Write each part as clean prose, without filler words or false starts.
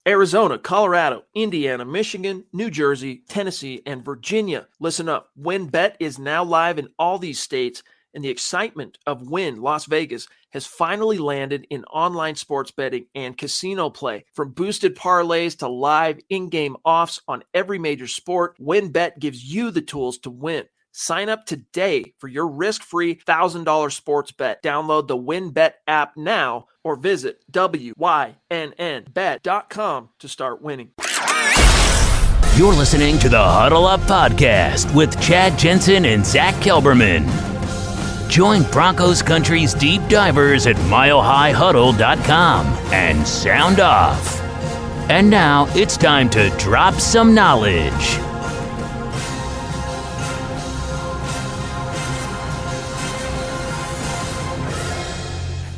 Arizona, Colorado, Indiana, Michigan, New Jersey, Tennessee, and Virginia. Listen up. WynnBET is now live in all these states, and the excitement of Wynn Las Vegas has finally landed in online sports betting and casino play. From boosted parlays to live in-game offs on every major sport, WynnBET gives you the tools to win. Sign up today for your risk-free $1,000 sports bet. Download the WynnBET app now or visit wynnbet.com to start winning. You're listening to the Huddle Up Podcast with Chad Jensen and Zack Kelberman. Join Broncos Country's deep divers at milehighhuddle.com and sound off. And now it's time to drop some knowledge.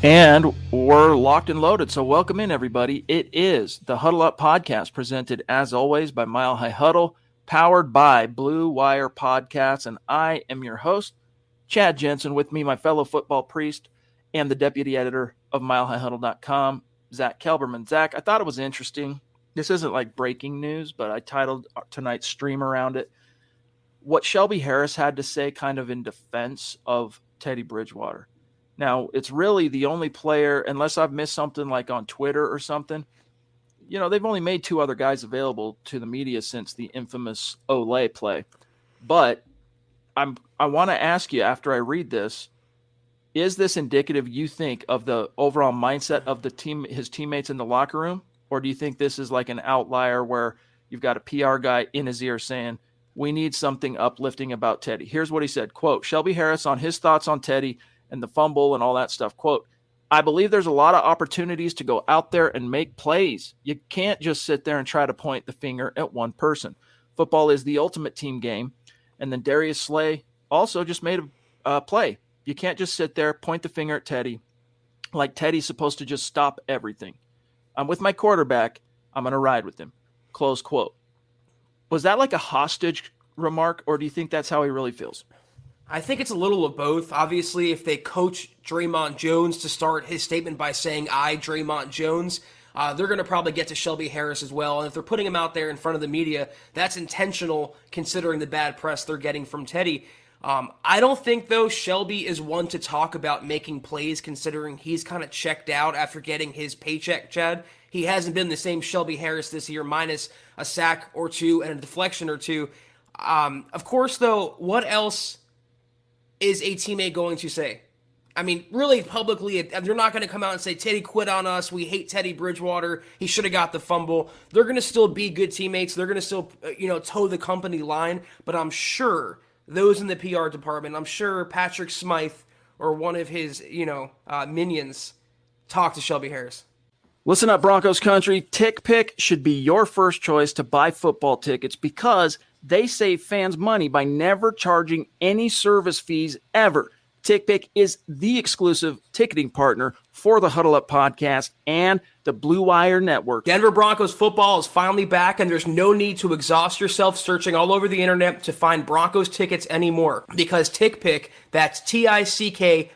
And we're locked and loaded, so welcome in, everybody. It is the Huddle Up Podcast, presented, as always, by Mile High Huddle, powered by Blue Wire Podcasts, and I am your host, Chad Jensen. With me, my fellow football priest and the deputy editor of milehighhuddle.com, Zack Kelberman. Zack, I thought it was interesting. This isn't like breaking news, but I titled tonight's stream around it, what Shelby Harris had to say kind of in defense of Teddy Bridgewater. Now, it's really the only player, unless I've missed something like on Twitter or something, you know, they've only made two other guys available to the media since the infamous Olay play. But I want to ask you, after I read this, is this indicative, you think, of the overall mindset of the team, his teammates in the locker room? Or do you think this is like an outlier where you've got a PR guy in his ear saying, we need something uplifting about Teddy? Here's what he said, quote, Shelby Harris on his thoughts on Teddy and the fumble and all that stuff. Quote, I believe there's a lot of opportunities to go out there and make plays. You can't just sit there and try to point the finger at one person. Football is the ultimate team game. And then Darius Slay also just made a play. You can't just sit there, point the finger at Teddy like Teddy's supposed to just stop everything. I'm with my quarterback. I'm going to ride with him. Close quote. Was that like a hostage remark, or do you think that's how he really feels? I think it's a little of both. Obviously, if they coach Draymond Jones to start his statement by saying, I, Draymond Jones, they're going to probably get to Shelby Harris as well. And if they're putting him out there in front of the media, that's intentional considering the bad press they're getting from Teddy. I don't think, though, Shelby is one to talk about making plays considering he's kind of checked out after getting his paycheck, Chad. He hasn't been the same Shelby Harris this year, minus a sack or two and a deflection or two. Of course, though, what else is a teammate going to say? I mean, really publicly, they're not going to come out and say, Teddy quit on us, we hate Teddy Bridgewater, he should have got the fumble. They're going to still be good teammates. They're going to still, toe the company line. But I'm sure those in the PR department, I'm sure Patrick Smythe or one of his, minions talk to Shelby Harris. Listen up, Broncos country. TickPick should be your first choice to buy football tickets because they save fans money by never charging any service fees ever. TickPick is the exclusive ticketing partner for the Huddle Up Podcast and the Blue Wire Network. Denver Broncos football is finally back, and there's no need to exhaust yourself searching all over the internet to find Broncos tickets anymore, because TickPick, that's TickPick,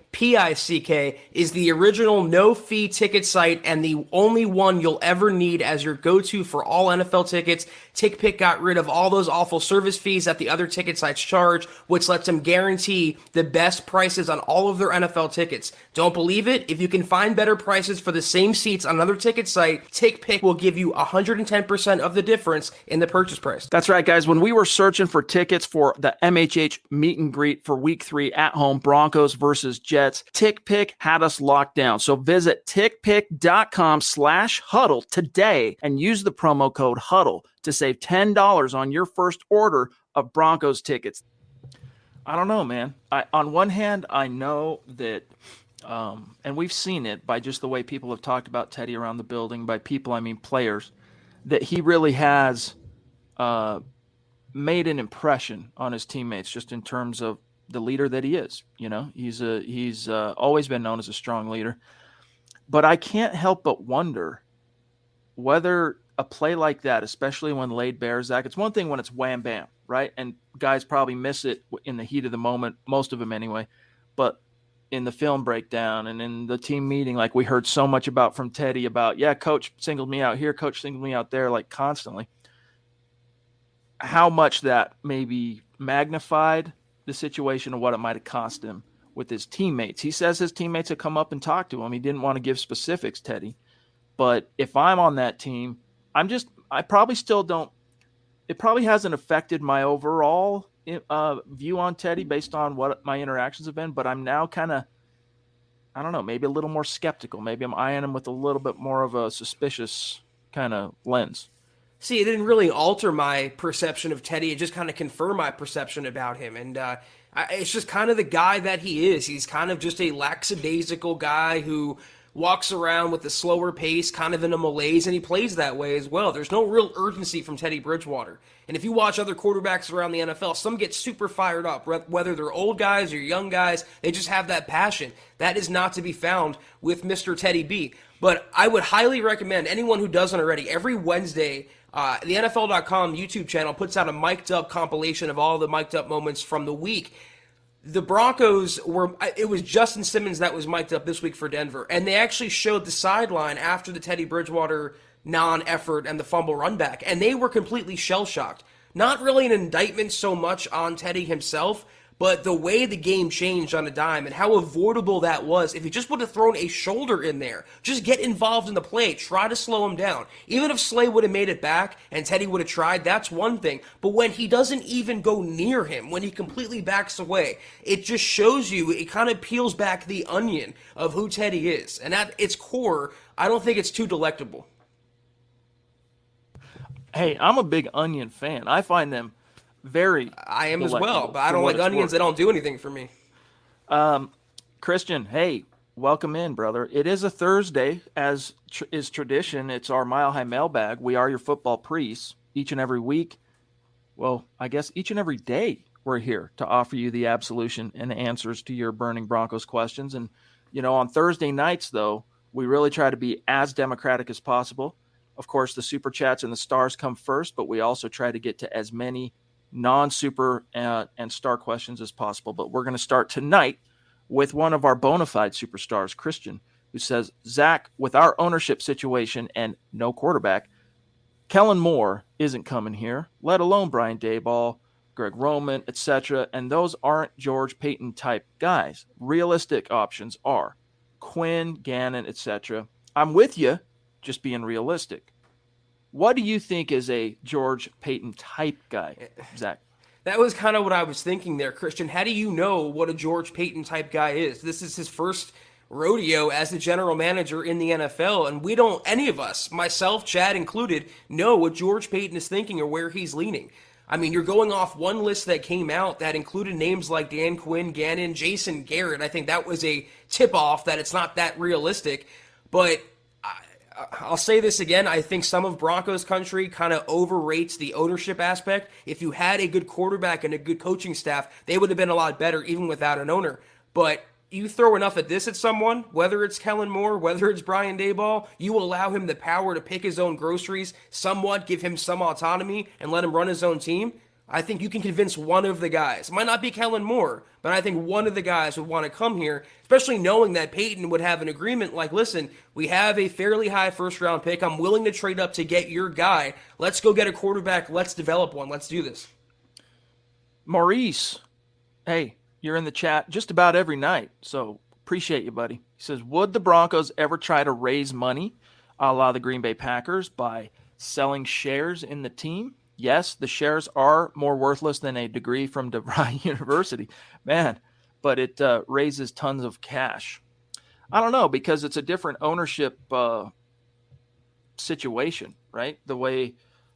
is the original no-fee ticket site and the only one you'll ever need as your go-to for all NFL tickets. TickPick got rid of all those awful service fees that the other ticket sites charge, which lets them guarantee the best prices on all of their NFL tickets. Don't believe it? If you can find better prices for the same seats on another ticket site, TickPick will give you 110% of the difference in the purchase price. That's right, guys. When we were searching for tickets for the MHH meet and greet for Week 3 at home, Broncos versus Jets, TickPick had us locked down. So visit tickpick.com/huddle today and use the promo code HUDDLE to save $10 on your first order of Broncos tickets. I don't know, man. On one hand, I know that, and we've seen it by just the way people have talked about Teddy around the building. By people, I mean players, that he really has made an impression on his teammates just in terms of the leader that he is. He's always been known as a strong leader. But I can't help but wonder whether a play like that, especially when laid bare, Zach, it's one thing when it's wham bam, right? And guys probably miss it in the heat of the moment, most of them anyway. But in the film breakdown and in the team meeting, like we heard so much about from Teddy about, yeah, coach singled me out here, coach singled me out there, like constantly. How much that maybe magnified the situation of what it might have cost him with his teammates. He says his teammates had come up and talked to him. He didn't want to give specifics, Teddy. But if I'm on that team, I probably still don't, it probably hasn't affected my overall view on Teddy based on what my interactions have been. But I'm now kind of, I don't know, maybe a little more skeptical. Maybe I'm eyeing him with a little bit more of a suspicious kind of lens. See, it didn't really alter my perception of Teddy. It just kind of confirmed my perception about him. And it's just kind of the guy that he is. He's kind of just a lackadaisical guy who walks around with a slower pace, kind of in a malaise, and he plays that way as well. There's no real urgency from Teddy Bridgewater. And if you watch other quarterbacks around the NFL, some get super fired up, whether they're old guys or young guys. They just have that passion. That is not to be found with Mr. Teddy B. But I would highly recommend anyone who doesn't already, every Wednesday, the NFL.com YouTube channel puts out a mic'd up compilation of all the mic'd up moments from the week. The Broncos it was Justin Simmons that was mic'd up this week for Denver, and they actually showed the sideline after the Teddy Bridgewater non-effort and the fumble run back, and they were completely shell-shocked. Not really an indictment so much on Teddy himself, but the way the game changed on a dime and how avoidable that was. If he just would have thrown a shoulder in there, just get involved in the play, try to slow him down. Even if Slay would have made it back and Teddy would have tried, that's one thing. But when he doesn't even go near him, when he completely backs away, it just shows you, it kind of peels back the onion of who Teddy is. And at its core, I don't think it's too delectable. Hey, I'm a big Onion fan. I find them very I am as well, but I don't like onions. They don't do anything for me. Christian, hey, welcome in, brother. It is a Thursday, as is tradition. It's our Mile High Mailbag. We are your football priests each and every week. Well, I guess each and every day we're here to offer you the absolution and answers to your burning Broncos questions. And, on Thursday nights, though, we really try to be as democratic as possible. Of course, the super chats and the stars come first, but we also try to get to as many non-super and star questions as possible. But we're going to start tonight with one of our bona fide superstars, Christian, who says, Zach, with our ownership situation and no quarterback, Kellen Moore isn't coming here, let alone Brian Daboll, Greg Roman, etc. And those aren't George Payton type guys. Realistic options are Quinn, Gannon, etc. I'm with you, just being realistic. What do you think is a George Payton type guy, Zach? That was kind of what I was thinking there, Christian. How do you know what a George Payton type guy is? This is his first rodeo as the general manager in the NFL, and we don't, any of us, myself, Chad included, know what George Payton is thinking or where he's leaning. I mean, you're going off one list that came out that included names like Dan Quinn, Gannon, Jason Garrett. I think that was a tip-off that it's not that realistic, but I'll say this again. I think some of Broncos country kind of overrates the ownership aspect. If you had a good quarterback and a good coaching staff, they would have been a lot better even without an owner. But you throw enough of this at someone, whether it's Kellen Moore, whether it's Brian Daboll, you allow him the power to pick his own groceries, somewhat give him some autonomy, and let him run his own team. I think you can convince one of the guys. It might not be Kellen Moore, but I think one of the guys would want to come here, especially knowing that Payton would have an agreement like, listen, we have a fairly high first-round pick. I'm willing to trade up to get your guy. Let's go get a quarterback. Let's develop one. Let's do this. Maurice, hey, you're in the chat just about every night, so appreciate you, buddy. He says, would the Broncos ever try to raise money a la the Green Bay Packers by selling shares in the team? Yes, the shares are more worthless than a degree from DeVry University. Man, but it raises tons of cash. I don't know, because it's a different ownership situation, right? The way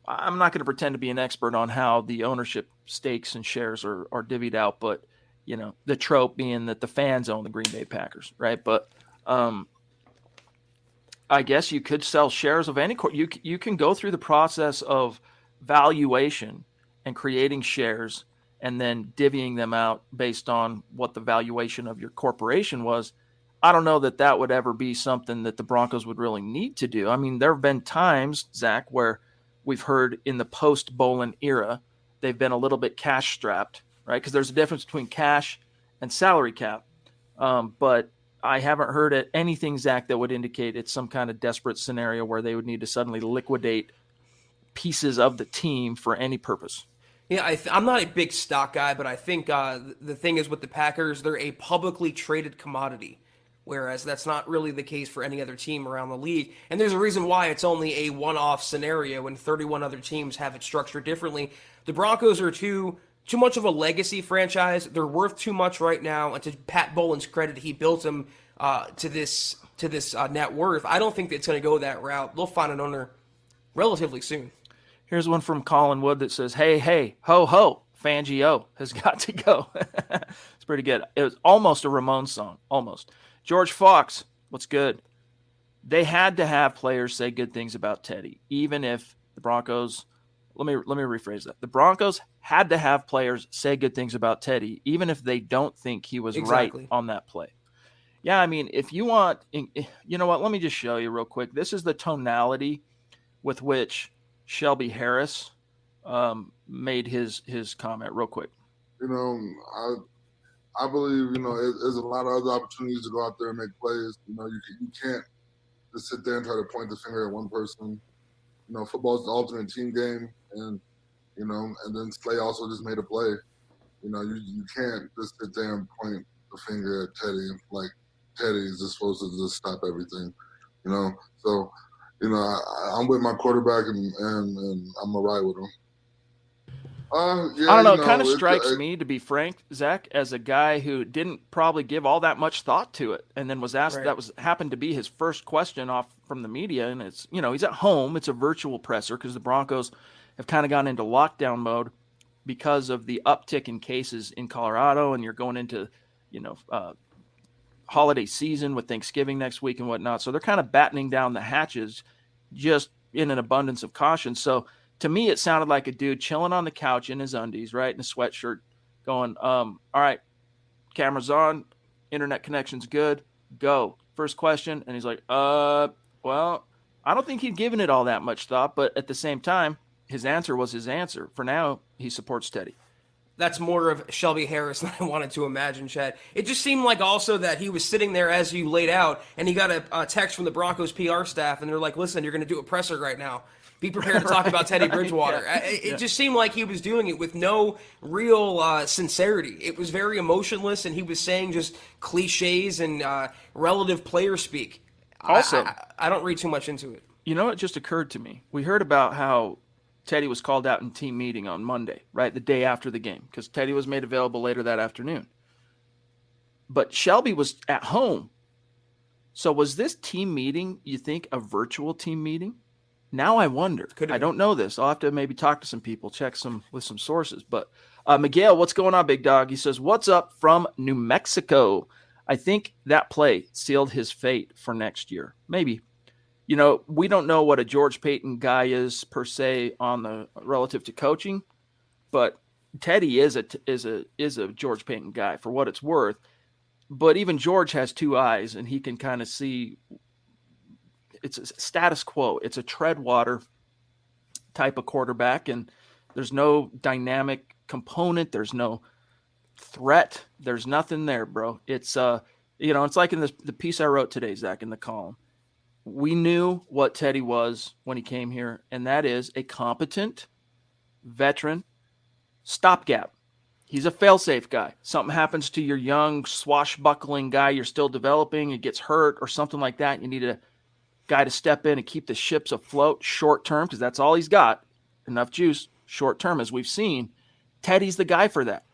I'm not going to pretend to be an expert on how the ownership stakes and shares are divvied out, but the trope being that the fans own the Green Bay Packers, right? But I guess you could sell shares of any you can go through the process of valuation and creating shares and then divvying them out based on what the valuation of your corporation was. I don't know that that would ever be something that the Broncos would really need to do. I mean, there have been times, Zach, where we've heard in the post-Bolin era, they've been a little bit cash strapped, right? Because there's a difference between cash and salary cap. But I haven't heard anything, Zach, that would indicate it's some kind of desperate scenario where they would need to suddenly liquidate pieces of the team for any purpose. Yeah, I'm not a big stock guy, but I think the thing is with the Packers, they're a publicly traded commodity, whereas that's not really the case for any other team around the league. And there's a reason why it's only a one-off scenario, and 31 other teams have it structured differently. The Broncos are too much of a legacy franchise. They're worth too much right now, and to Pat Bolin's credit, he built them to this net worth. I don't think it's going to go that route. They'll find an owner relatively soon. Here's one from Colin Wood that says, hey, ho, ho, Fangio has got to go. It's pretty good. It was almost a Ramones song, almost. George Fox, what's good? They had to have players say good things about Teddy, even if the Broncos – let me rephrase that. The Broncos had to have players say good things about Teddy, even if they don't think he was right on that play. Yeah, I mean, if you want – you know what? Let me just show you real quick. This is the tonality with which – Shelby Harris made his comment real quick. I believe, there's a lot of other opportunities to go out there and make plays. You can't just sit there and try to point the finger at one person. Football's the ultimate team game, and then Slay also just made a play. You can't just sit there and point the finger at Teddy like Teddy is just supposed to just stop everything. So I'm with my quarterback, and I'm going to ride with him. I don't know. It kind of strikes me, to be frank, Zach, as a guy who didn't probably give all that much thought to it, and then was asked. Right. That happened to be his first question off from the media, and it's he's at home. It's a virtual presser because the Broncos have kind of gone into lockdown mode because of the uptick in cases in Colorado, and you're going into holiday season with Thanksgiving next week and whatnot. So they're kind of battening down the hatches just in an abundance of caution. So to me, it sounded like a dude chilling on the couch in his undies, right, in a sweatshirt, going, all right, camera's on, internet connection's good, go. First question. And he's like, well, I don't think he'd given it all that much thought, but at the same time, his answer was his answer. For now, he supports Teddy. That's more of Shelby Harris than I wanted to imagine, Chad. It just seemed like also that he was sitting there as you laid out, and he got a text from the Broncos PR staff, and they're like, listen, you're going to do a presser right now. Be prepared to talk about Teddy Bridgewater. Yeah. It just seemed like he was doing it with no real sincerity. It was very emotionless, and he was saying just cliches and relative player speak. Also, I don't read too much into it. It just occurred to me. We heard about how Teddy was called out in team meeting on Monday, right? The day after the game, because Teddy was made available later that afternoon. But Shelby was at home. So was this team meeting, you think, a virtual team meeting? Now I wonder. I don't know this. I'll have to maybe talk to some people, check with some sources. But Miguel, what's going on, big dog? He says, what's up from New Mexico? I think that play sealed his fate for next year. Maybe. We don't know what a George Payton guy is per se on the relative to coaching, but Teddy is a George Payton guy for what it's worth. But even George has two eyes, and he can kind of see. It's a status quo. It's a tread water type of quarterback, and there's no dynamic component. There's no threat. There's nothing there, bro. It's it's like in the piece I wrote today, Zach, in the column. We knew what Teddy was when he came here, and that is a competent veteran stopgap. He's a fail-safe guy. Something happens to your young, swashbuckling guy you're still developing, it gets hurt or something like that. You need a guy to step in and keep the ships afloat short-term, because that's all he's got, enough juice short-term, as we've seen. Teddy's the guy for that.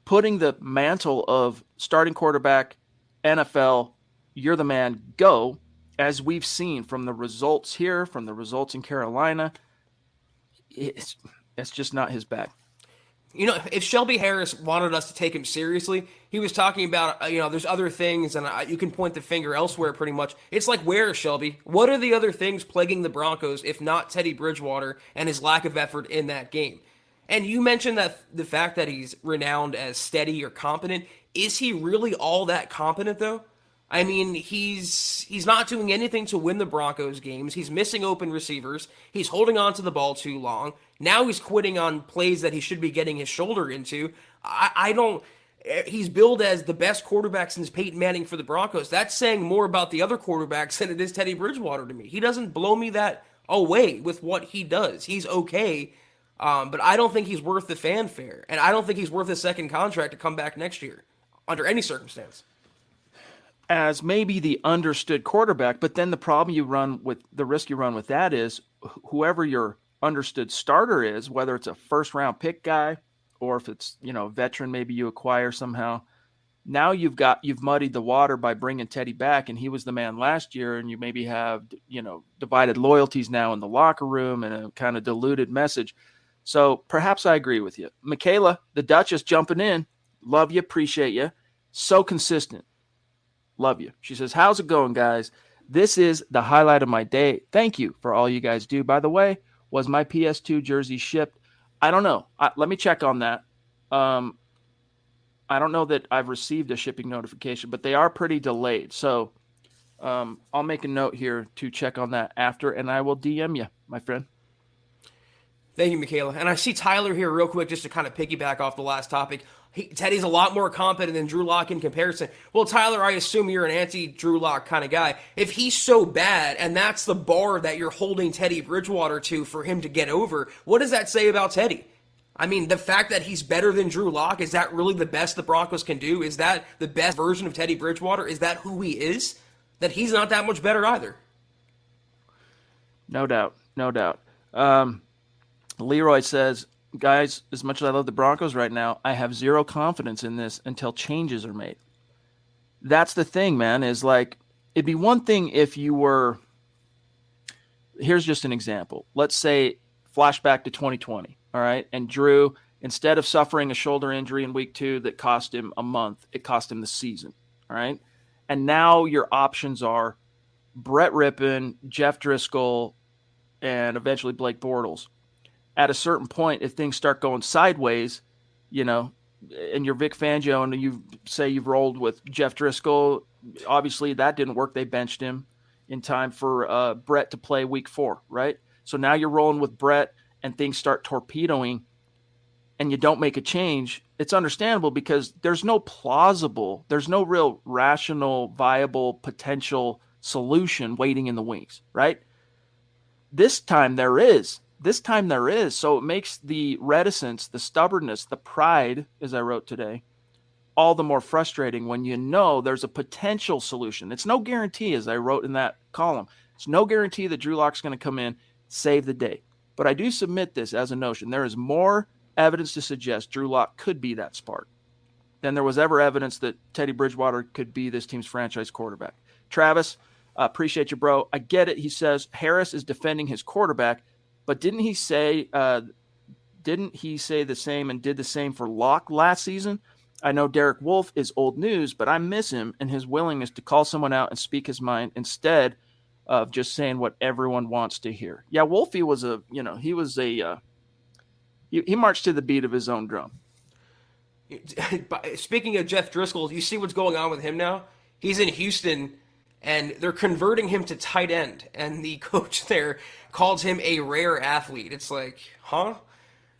Putting the mantle of starting quarterback, NFL, you're the man, go. As we've seen from the results here, from the results in Carolina, it's just not his bag. If Shelby Harris wanted us to take him seriously, he was talking about, there's other things, and you can point the finger elsewhere pretty much. It's like, where, Shelby? What are the other things plaguing the Broncos, if not Teddy Bridgewater and his lack of effort in that game? And you mentioned that the fact that he's renowned as steady or competent. Is he really all that competent, though? I mean, he's not doing anything to win the Broncos games. He's missing open receivers. He's holding on to the ball too long. Now he's quitting on plays that he should be getting his shoulder into. I don't he's billed as the best quarterback since Peyton Manning for the Broncos. That's saying more about the other quarterbacks than it is Teddy Bridgewater to me. He doesn't blow me that away with what he does. He's okay, but I don't think he's worth the fanfare, and I don't think he's worth a second contract to come back next year under any circumstance. As maybe the understood quarterback, but then the problem you run with, the risk you run with that is whoever your understood starter is, whether it's a first round pick guy or if it's, a veteran maybe you acquire somehow. Now you've muddied the water by bringing Teddy back, and he was the man last year, and you maybe have, divided loyalties now in the locker room and a kind of diluted message. So perhaps I agree with you. Michaela, the Duchess, jumping in. Love you, appreciate you. So consistent. Love you. She says, how's it going, guys? This is the highlight of my day. Thank you for all you guys do. By the way, was my PS2 jersey shipped? I don't know. Let me check on that. I don't know that I've received a shipping notification, but they are pretty delayed. So I'll make a note here to check on that after, and I will DM you, my friend. Thank you, Michaela. And I see Tyler here real quick just to kind of piggyback off the last topic. Teddy's a lot more competent than Drew Lock in comparison. Well, Tyler, I assume you're an anti-Drew Lock kind of guy. If he's so bad, and that's the bar that you're holding Teddy Bridgewater to for him to get over, what does that say about Teddy? I mean, the fact that he's better than Drew Lock, is that really the best the Broncos can do? Is that the best version of Teddy Bridgewater? Is that who he is? That he's not that much better either. No doubt. No doubt. Leroy says, guys, as much as I love the Broncos right now, I have zero confidence in this until changes are made. That's the thing, man, is like, it'd be one thing if you were, here's just an example. Let's say flashback to 2020, all right? And Drew, instead of suffering a shoulder injury in week 2 that cost him a month, it cost him the season, all right? And now your options are Brett Rippon, Jeff Driscoll, and eventually Blake Bortles. At a certain point, if things start going sideways, and you're Vic Fangio and you say you've rolled with Jeff Driscoll, obviously that didn't work. They benched him in time for Brett to play week 4, right? So now you're rolling with Brett and things start torpedoing and you don't make a change. It's understandable because there's no real rational, viable, potential solution waiting in the wings, right? This time there is. So it makes the reticence, the stubbornness, the pride, as I wrote today, all the more frustrating when you know there's a potential solution. It's no guarantee, as I wrote in that column. It's no guarantee that Drew Lock's going to come in, save the day. But I do submit this as a notion. There is more evidence to suggest Drew Lock could be that spark than there was ever evidence that Teddy Bridgewater could be this team's franchise quarterback. Travis, appreciate you, bro. I get it. He says Harris is defending his quarterback. But didn't he say the same and did the same for Locke last season? I know Derek Wolfe is old news, but I miss him and his willingness to call someone out and speak his mind instead of just saying what everyone wants to hear. Yeah, Wolfie was he marched to the beat of his own drum. Speaking of Jeff Driscoll, you see what's going on with him now? He's in Houston, and they're converting him to tight end, and the coach there calls him a rare athlete. It's like, huh?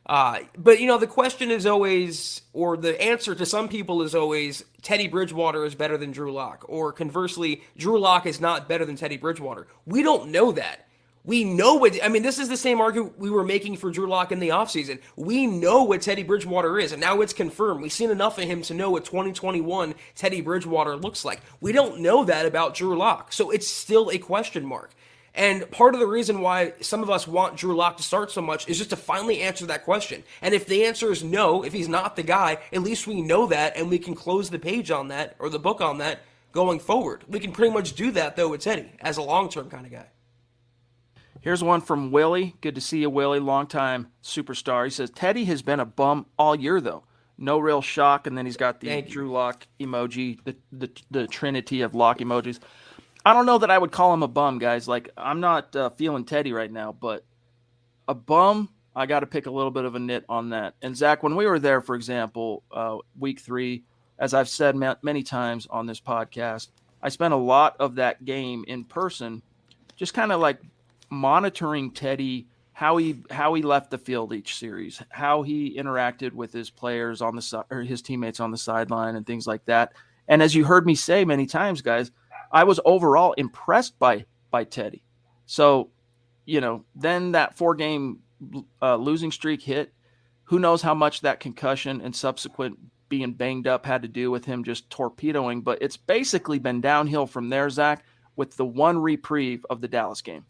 But, the question is always, or the answer to some people is always, Teddy Bridgewater is better than Drew Lock. Or conversely, Drew Lock is not better than Teddy Bridgewater. We don't know that. We know this is the same argument we were making for Drew Lock in the offseason. We know what Teddy Bridgewater is, and now it's confirmed. We've seen enough of him to know what 2021 Teddy Bridgewater looks like. We don't know that about Drew Lock, so it's still a question mark. And part of the reason why some of us want Drew Lock to start so much is just to finally answer that question. And if the answer is no, if he's not the guy, at least we know that and we can close the page on that or the book on that going forward. We can pretty much do that, though, with Teddy as a long-term kind of guy. Here's one from Willie. Good to see you, Willie. Longtime superstar. He says, Teddy has been a bum all year, though. No real shock. And then he's got the Drew Lock emoji, the trinity of Lock emojis. I don't know that I would call him a bum, guys. Like, I'm not feeling Teddy right now, but a bum, I got to pick a little bit of a nit on that. And, Zach, when we were there, for example, week 3, as I've said many times on this podcast, I spent a lot of that game in person just kind of like monitoring Teddy how he left the field each series, how he interacted with his players on the side or his teammates on the sideline and things like that. And as you heard me say many times, guys, I was overall impressed by Teddy. So, then that 4-game losing streak hit. Who knows how much that concussion and subsequent being banged up had to do with him just torpedoing, but it's basically been downhill from there, Zach, with the one reprieve of the Dallas game.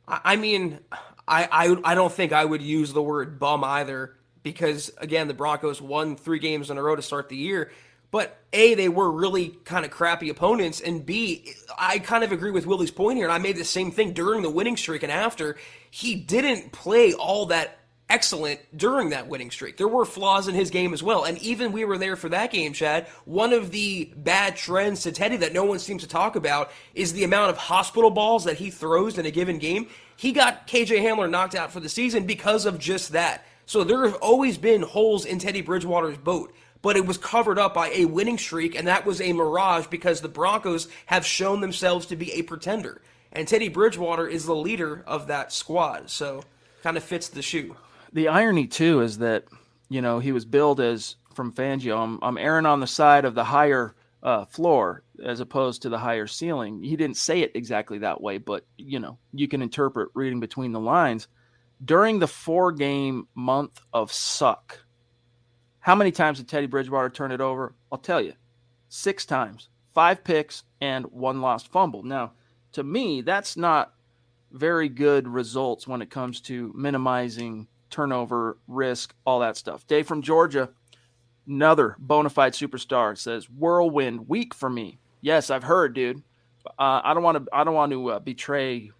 I mean, I don't think I would use the word bum either, because again, the Broncos won 3 games in a row to start the year. But A, they were really kind of crappy opponents, and B, I kind of agree with Willie's point here, and I made the same thing during the winning streak and after. He didn't play all that excellent during that winning streak. There were flaws in his game as well, and even we were there for that game, Chad. One of the bad trends to Teddy that no one seems to talk about is the amount of hospital balls that he throws in a given game. He got KJ Hamler knocked out for the season because of just that. So there have always been holes in Teddy Bridgewater's boat, but it was covered up by a winning streak, and that was a mirage because the Broncos have shown themselves to be a pretender. And Teddy Bridgewater is the leader of that squad, so kind of fits the shoe. The irony, too, is that, he was billed as, from Fangio, I'm erring on the side of the higher floor as opposed to the higher ceiling. He didn't say it exactly that way, but, you can interpret reading between the lines. During the 4-game month of suck, how many times did Teddy Bridgewater turn it over? I'll tell you, 6 times, 5 picks and 1 lost fumble. Now, to me, that's not very good results when it comes to minimizing turnover, risk, all that stuff. Dave from Georgia, another bona fide superstar, says whirlwind week for me. Yes, I've heard, dude. I don't want to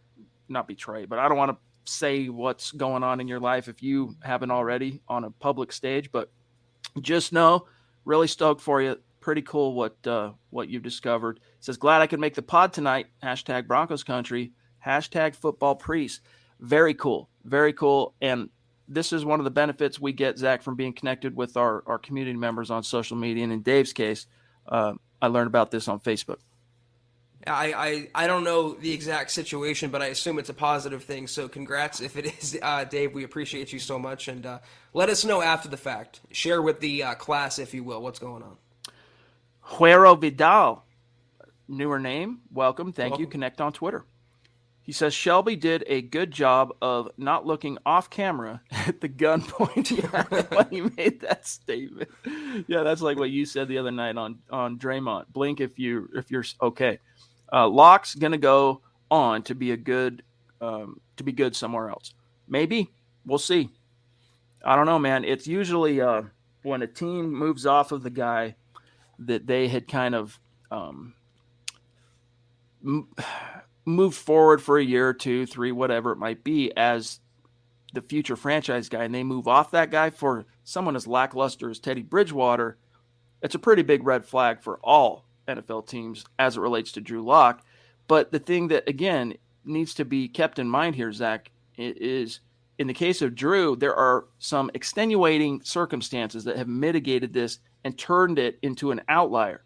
not betray, but I don't want to say what's going on in your life if you haven't already on a public stage. But just know, really stoked for you. Pretty cool what you've discovered. It says, glad I could make the pod tonight. # Broncos country. # football priest. Very cool. Very cool. And this is one of the benefits we get, Zach, from being connected with our community members on social media. And in Dave's case, I learned about this on Facebook. I don't know the exact situation, but I assume it's a positive thing. So congrats if it is, Dave. We appreciate you so much. And let us know after the fact. Share with the class, if you will, what's going on. Juero Vidal, newer name. Welcome. Thank you. Connect on Twitter. He says, Shelby did a good job of not looking off camera at the gun point when he made that statement. Yeah, that's like what you said the other night on Draymond. Blink if you're okay. Locke's gonna go on to be good somewhere else. Maybe. We'll see. I don't know, man. It's usually when a team moves off of the guy that they had kind of moved forward for a year or 2, 3, whatever it might be, as the future franchise guy, and they move off that guy for someone as lackluster as Teddy Bridgewater, it's a pretty big red flag for all NFL teams as it relates to Drew Lock. But the thing that, again, needs to be kept in mind here, Zach, is in the case of Drew, there are some extenuating circumstances that have mitigated this and turned it into an outlier.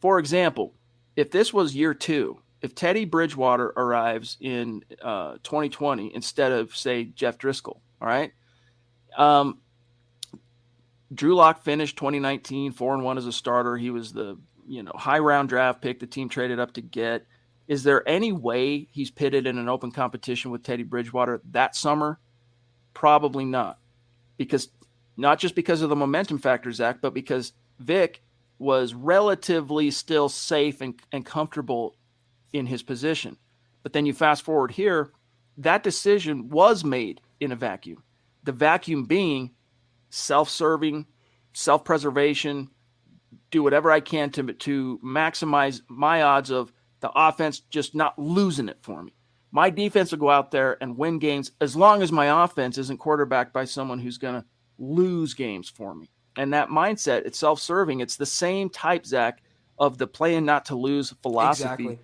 For example, if this was year 2, if Teddy Bridgewater arrives in 2020 instead of, say, Jeff Driscoll, all right? Drew Lock finished 2019 4-1 as a starter. He was the high round draft pick the team traded up to get. Is there any way he's pitted in an open competition with Teddy Bridgewater that summer? Probably not. Because not just because of the momentum factor, Zach, but because Vic was relatively still safe and comfortable in his position. But then you fast forward here, that decision was made in a vacuum. The vacuum being self-serving, self-preservation, do whatever I can to maximize my odds of the offense just not losing it for me. My defense will go out there and win games as long as my offense isn't quarterbacked by someone who's going to lose games for me. And that mindset, it's self-serving. It's the same type, Zach, of the playing not to lose philosophy. Exactly.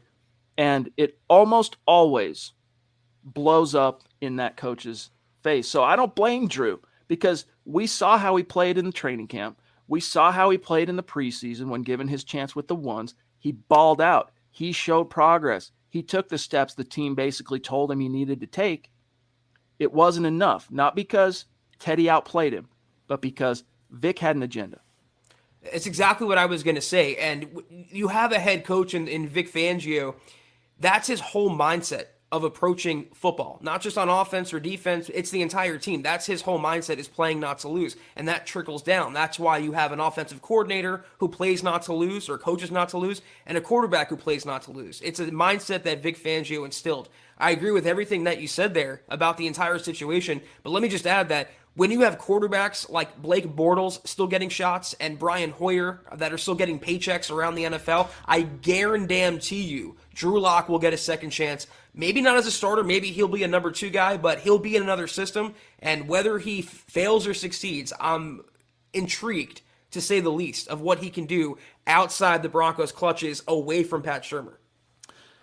And it almost always blows up in that coach's face. So I don't blame Drew, because we saw how he played in the training camp. We saw how he played in the preseason when given his chance with the ones. He balled out. He showed progress. He took the steps the team basically told him he needed to take. It wasn't enough, not because Teddy outplayed him, but because Vic had an agenda. It's exactly what I was going to say. And you have a head coach in Vic Fangio. That's his whole mindset of approaching football, not just on offense or defense. It's the entire team. That's his whole mindset, is playing not to lose. And that trickles down. That's why you have an offensive coordinator who plays not to lose or coaches not to lose, and a quarterback who plays not to lose. It's a mindset that Vic Fangio instilled. I agree with everything that you said there about the entire situation, but let me just add that when you have quarterbacks like Blake Bortles still getting shots and Brian Hoyer that are still getting paychecks around the NFL, I guarantee you Drew Lock will get a second chance. Maybe not as a starter, maybe he'll be a number 2 guy, but he'll be in another system. And whether he fails or succeeds, I'm intrigued, to say the least, of what he can do outside the Broncos' clutches away from Pat Shurmur.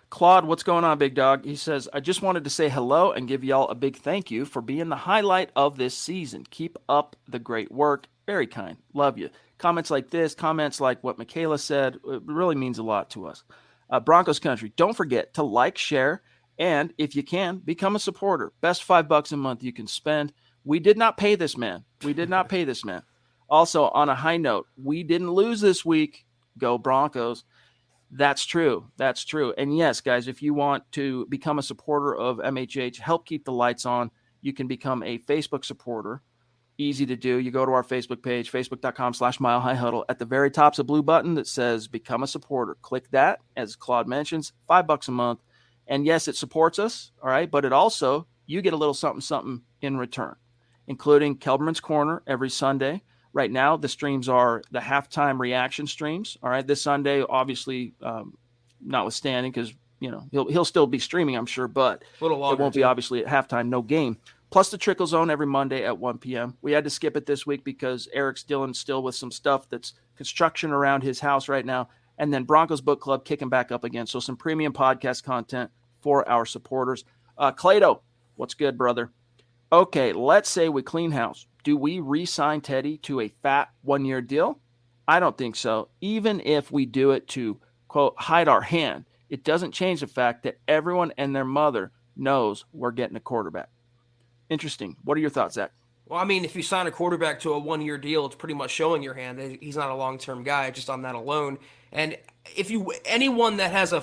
Claude, what's going on, big dog? He says, I just wanted to say hello and give y'all a big thank you for being the highlight of this season. Keep up the great work. Very kind. Love you. Comments like this, comments like what Michaela said, it really means a lot to us. Broncos Country, don't forget to like, share, and if you can, become a supporter. Best $5 a month you can spend. We did not pay this man. Also, on a high note, we didn't lose this week. Go Broncos. That's true. And yes, guys, if you want to become a supporter of MHH, help keep the lights on, you can become a Facebook supporter. Easy to do. You go to our Facebook page, facebook.com/Mile High Huddle. At the very top's a blue button that says become a supporter. Click that. As Claude mentions, $5 a month. And yes, it supports us. All right. But it also, you get a little something in return, including Kelberman's Corner every Sunday. Right now, the streams are the halftime reaction streams. All right, this Sunday, obviously, notwithstanding, because he'll still be streaming, I'm sure, but it won't be obviously at halftime, no game. Plus the Trickle Zone every Monday at 1 p.m. We had to skip it this week because Eric's dealing still with some stuff that's construction around his house right now, and then Broncos Book Club kicking back up again. So some premium podcast content for our supporters. Clado, what's good, brother? Okay, let's say we clean house. Do we re-sign Teddy to a fat 1-year deal? I don't think so. Even if we do it to, quote, hide our hand, it doesn't change the fact that everyone and their mother knows we're getting a quarterback. Interesting. What are your thoughts, Zach? Well, I mean, if you sign a quarterback to a 1-year deal, it's pretty much showing your hand that he's not a long-term guy just on that alone. And anyone that has a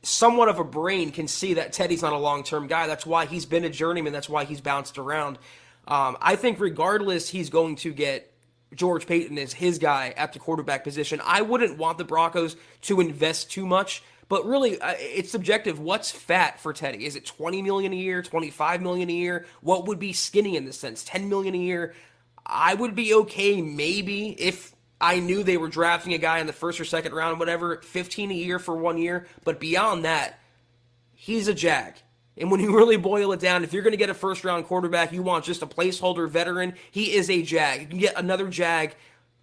somewhat of a brain can see that Teddy's not a long-term guy. That's why he's been a journeyman. That's why he's bounced around. I think regardless, he's going to get George Paton as his guy at the quarterback position. I wouldn't want the Broncos to invest too much, but really, it's subjective. What's fat for Teddy? Is it $20 million a year, $25 million a year? What would be skinny in this sense? $10 million a year? I would be okay maybe if I knew they were drafting a guy in the first or second round, whatever, $15 a year for 1 year. But beyond that, he's a Jag. And when you really boil it down, if you're going to get a first-round quarterback, you want just a placeholder veteran, he is a Jag. You can get another Jag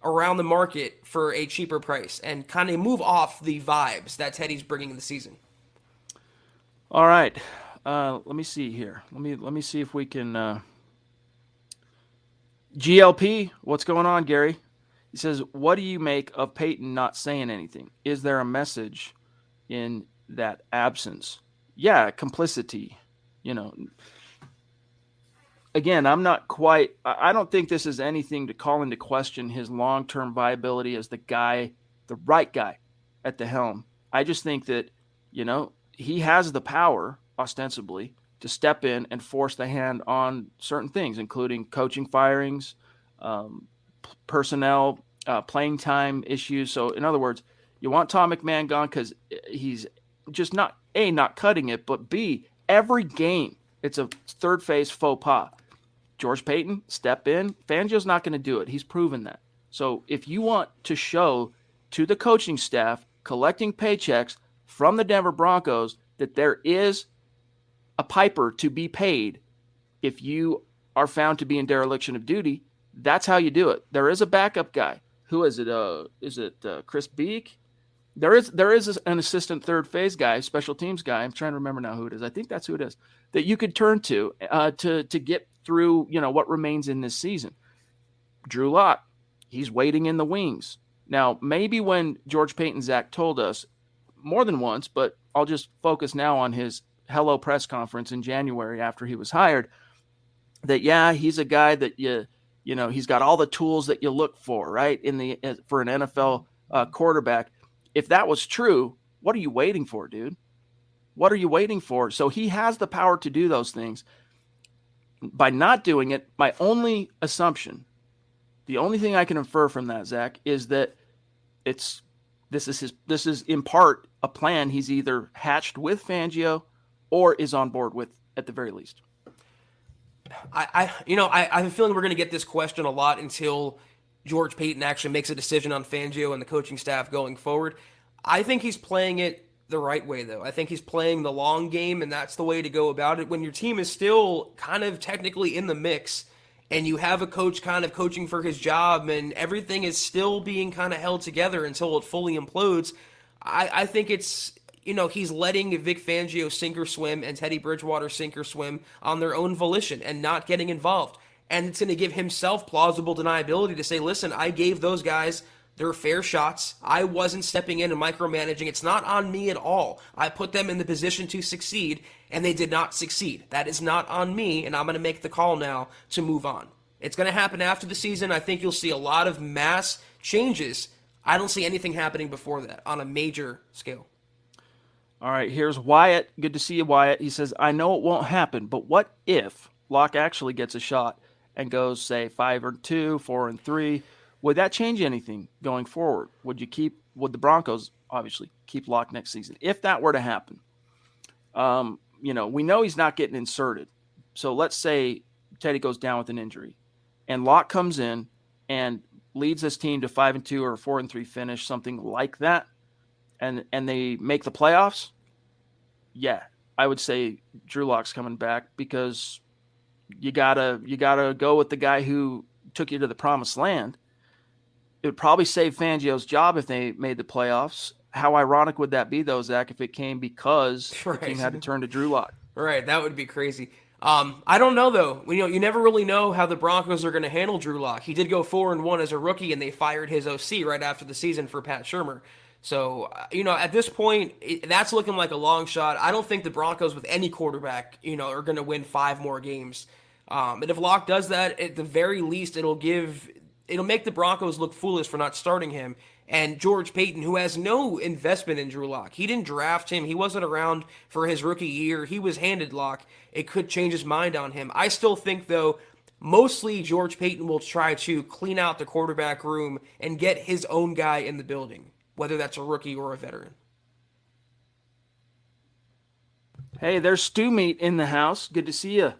around the market for a cheaper price and kind of move off the vibes that Teddy's bringing in the season. All right. Let me see here. Let me see if we can... GLP, what's going on, Gary? He says, what do you make of Peyton not saying anything? Is there a message in that absence? Yeah, complicity, Again, I don't think this is anything to call into question his long-term viability as the right guy at the helm. I just think that, he has the power, ostensibly, to step in and force the hand on certain things, including coaching firings, personnel, playing time issues. So, in other words, you want Tom McMahon gone because he's just not cutting it, but B, every game, it's a third phase faux pas. George Paton, step in. Fangio's not going to do it. He's proven that. So if you want to show to the coaching staff collecting paychecks from the Denver Broncos that there is a piper to be paid if you are found to be in dereliction of duty, that's how you do it. There is a backup guy. Who is it? Is it Chris Beek? There is an assistant third phase guy, special teams guy. I'm trying to remember now who it is. I think that's who it is that you could turn to get through, what remains in this season. Drew Lock, he's waiting in the wings. Now, maybe when George Paton Zach told us more than once, but I'll just focus now on his hello press conference in January after he was hired. that, yeah, he's a guy that he's got all the tools that you look for, right? For an NFL quarterback. If that was true, what are you waiting for, dude? What are you waiting for? So he has the power to do those things. By not doing it, my only assumption, the only thing I can infer from that, Zach, is that this is in part a plan he's either hatched with Fangio or is on board with at the very least. I have a feeling we're going to get this question a lot until George Paton actually makes a decision on Fangio and the coaching staff going forward. I think he's playing it the right way, though. I think he's playing the long game, and that's the way to go about it. When your team is still kind of technically in the mix, and you have a coach kind of coaching for his job, and everything is still being kind of held together until it fully implodes, I think it's, he's letting Vic Fangio sink or swim and Teddy Bridgewater sink or swim on their own volition and not getting involved. And it's going to give himself plausible deniability to say, listen, I gave those guys their fair shots. I wasn't stepping in and micromanaging. It's not on me at all. I put them in the position to succeed, and they did not succeed. That is not on me, and I'm going to make the call now to move on. It's going to happen after the season. I think you'll see a lot of mass changes. I don't see anything happening before that on a major scale. All right, here's Wyatt. Good to see you, Wyatt. He says, I know it won't happen, but what if Locke actually gets a shot and goes, say, 5-2, 4-3? Would that change anything going forward? Would the Broncos obviously keep Locke next season? If that were to happen, we know he's not getting inserted. So let's say Teddy goes down with an injury and Locke comes in and leads this team to 5-2 or 4-3 finish, something like that. And they make the playoffs. Yeah, I would say Drew Lock's coming back because you gotta go with the guy who took you to the promised land. It would probably save Fangio's job if they made the playoffs. How ironic would that be, though, Zach, if it came because the team had to turn to Drew Lock? Right, that would be crazy. I don't know, though. You never really know how the Broncos are going to handle Drew Lock. He did go 4-1 as a rookie, and they fired his OC right after the season for Pat Shurmur. So, at this point, that's looking like a long shot. I don't think the Broncos with any quarterback, are going to win 5 more games. And if Locke does that, at the very least, it'll make the Broncos look foolish for not starting him. And George Paton, who has no investment in Drew Lock, he didn't draft him. He wasn't around for his rookie year. He was handed Lock. It could change his mind on him. I still think, though, mostly George Paton will try to clean out the quarterback room and get his own guy in the building, whether that's a rookie or a veteran. Hey, there's Stew Meat in the house. Good to see you,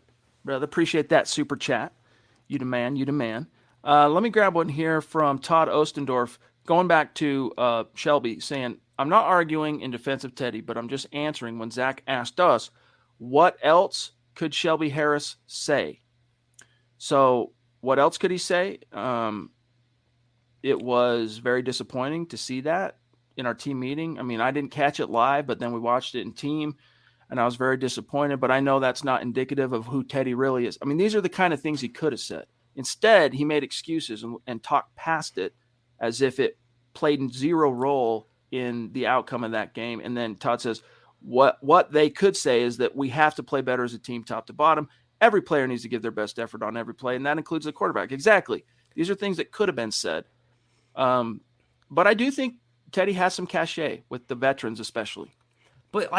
brother. Appreciate that super chat. You the man. Let me grab one here from Todd Ostendorf, going back to Shelby, saying, I'm not arguing in defense of Teddy, but I'm just answering when Zach asked us, what else could Shelby Harris say? So what else could he say? It was very disappointing to see that in our team meeting. I mean, I didn't catch it live, but then we watched it in team, and I was very disappointed. But I know that's not indicative of who Teddy really is. I mean, these are the kind of things he could have said. Instead, he made excuses and talked past it as if it played zero role in the outcome of that game. And then Todd says, what they could say is that we have to play better as a team top to bottom. Every player needs to give their best effort on every play, and that includes the quarterback. Exactly. These are things that could have been said. But I do think Teddy has some cachet with the veterans especially. But,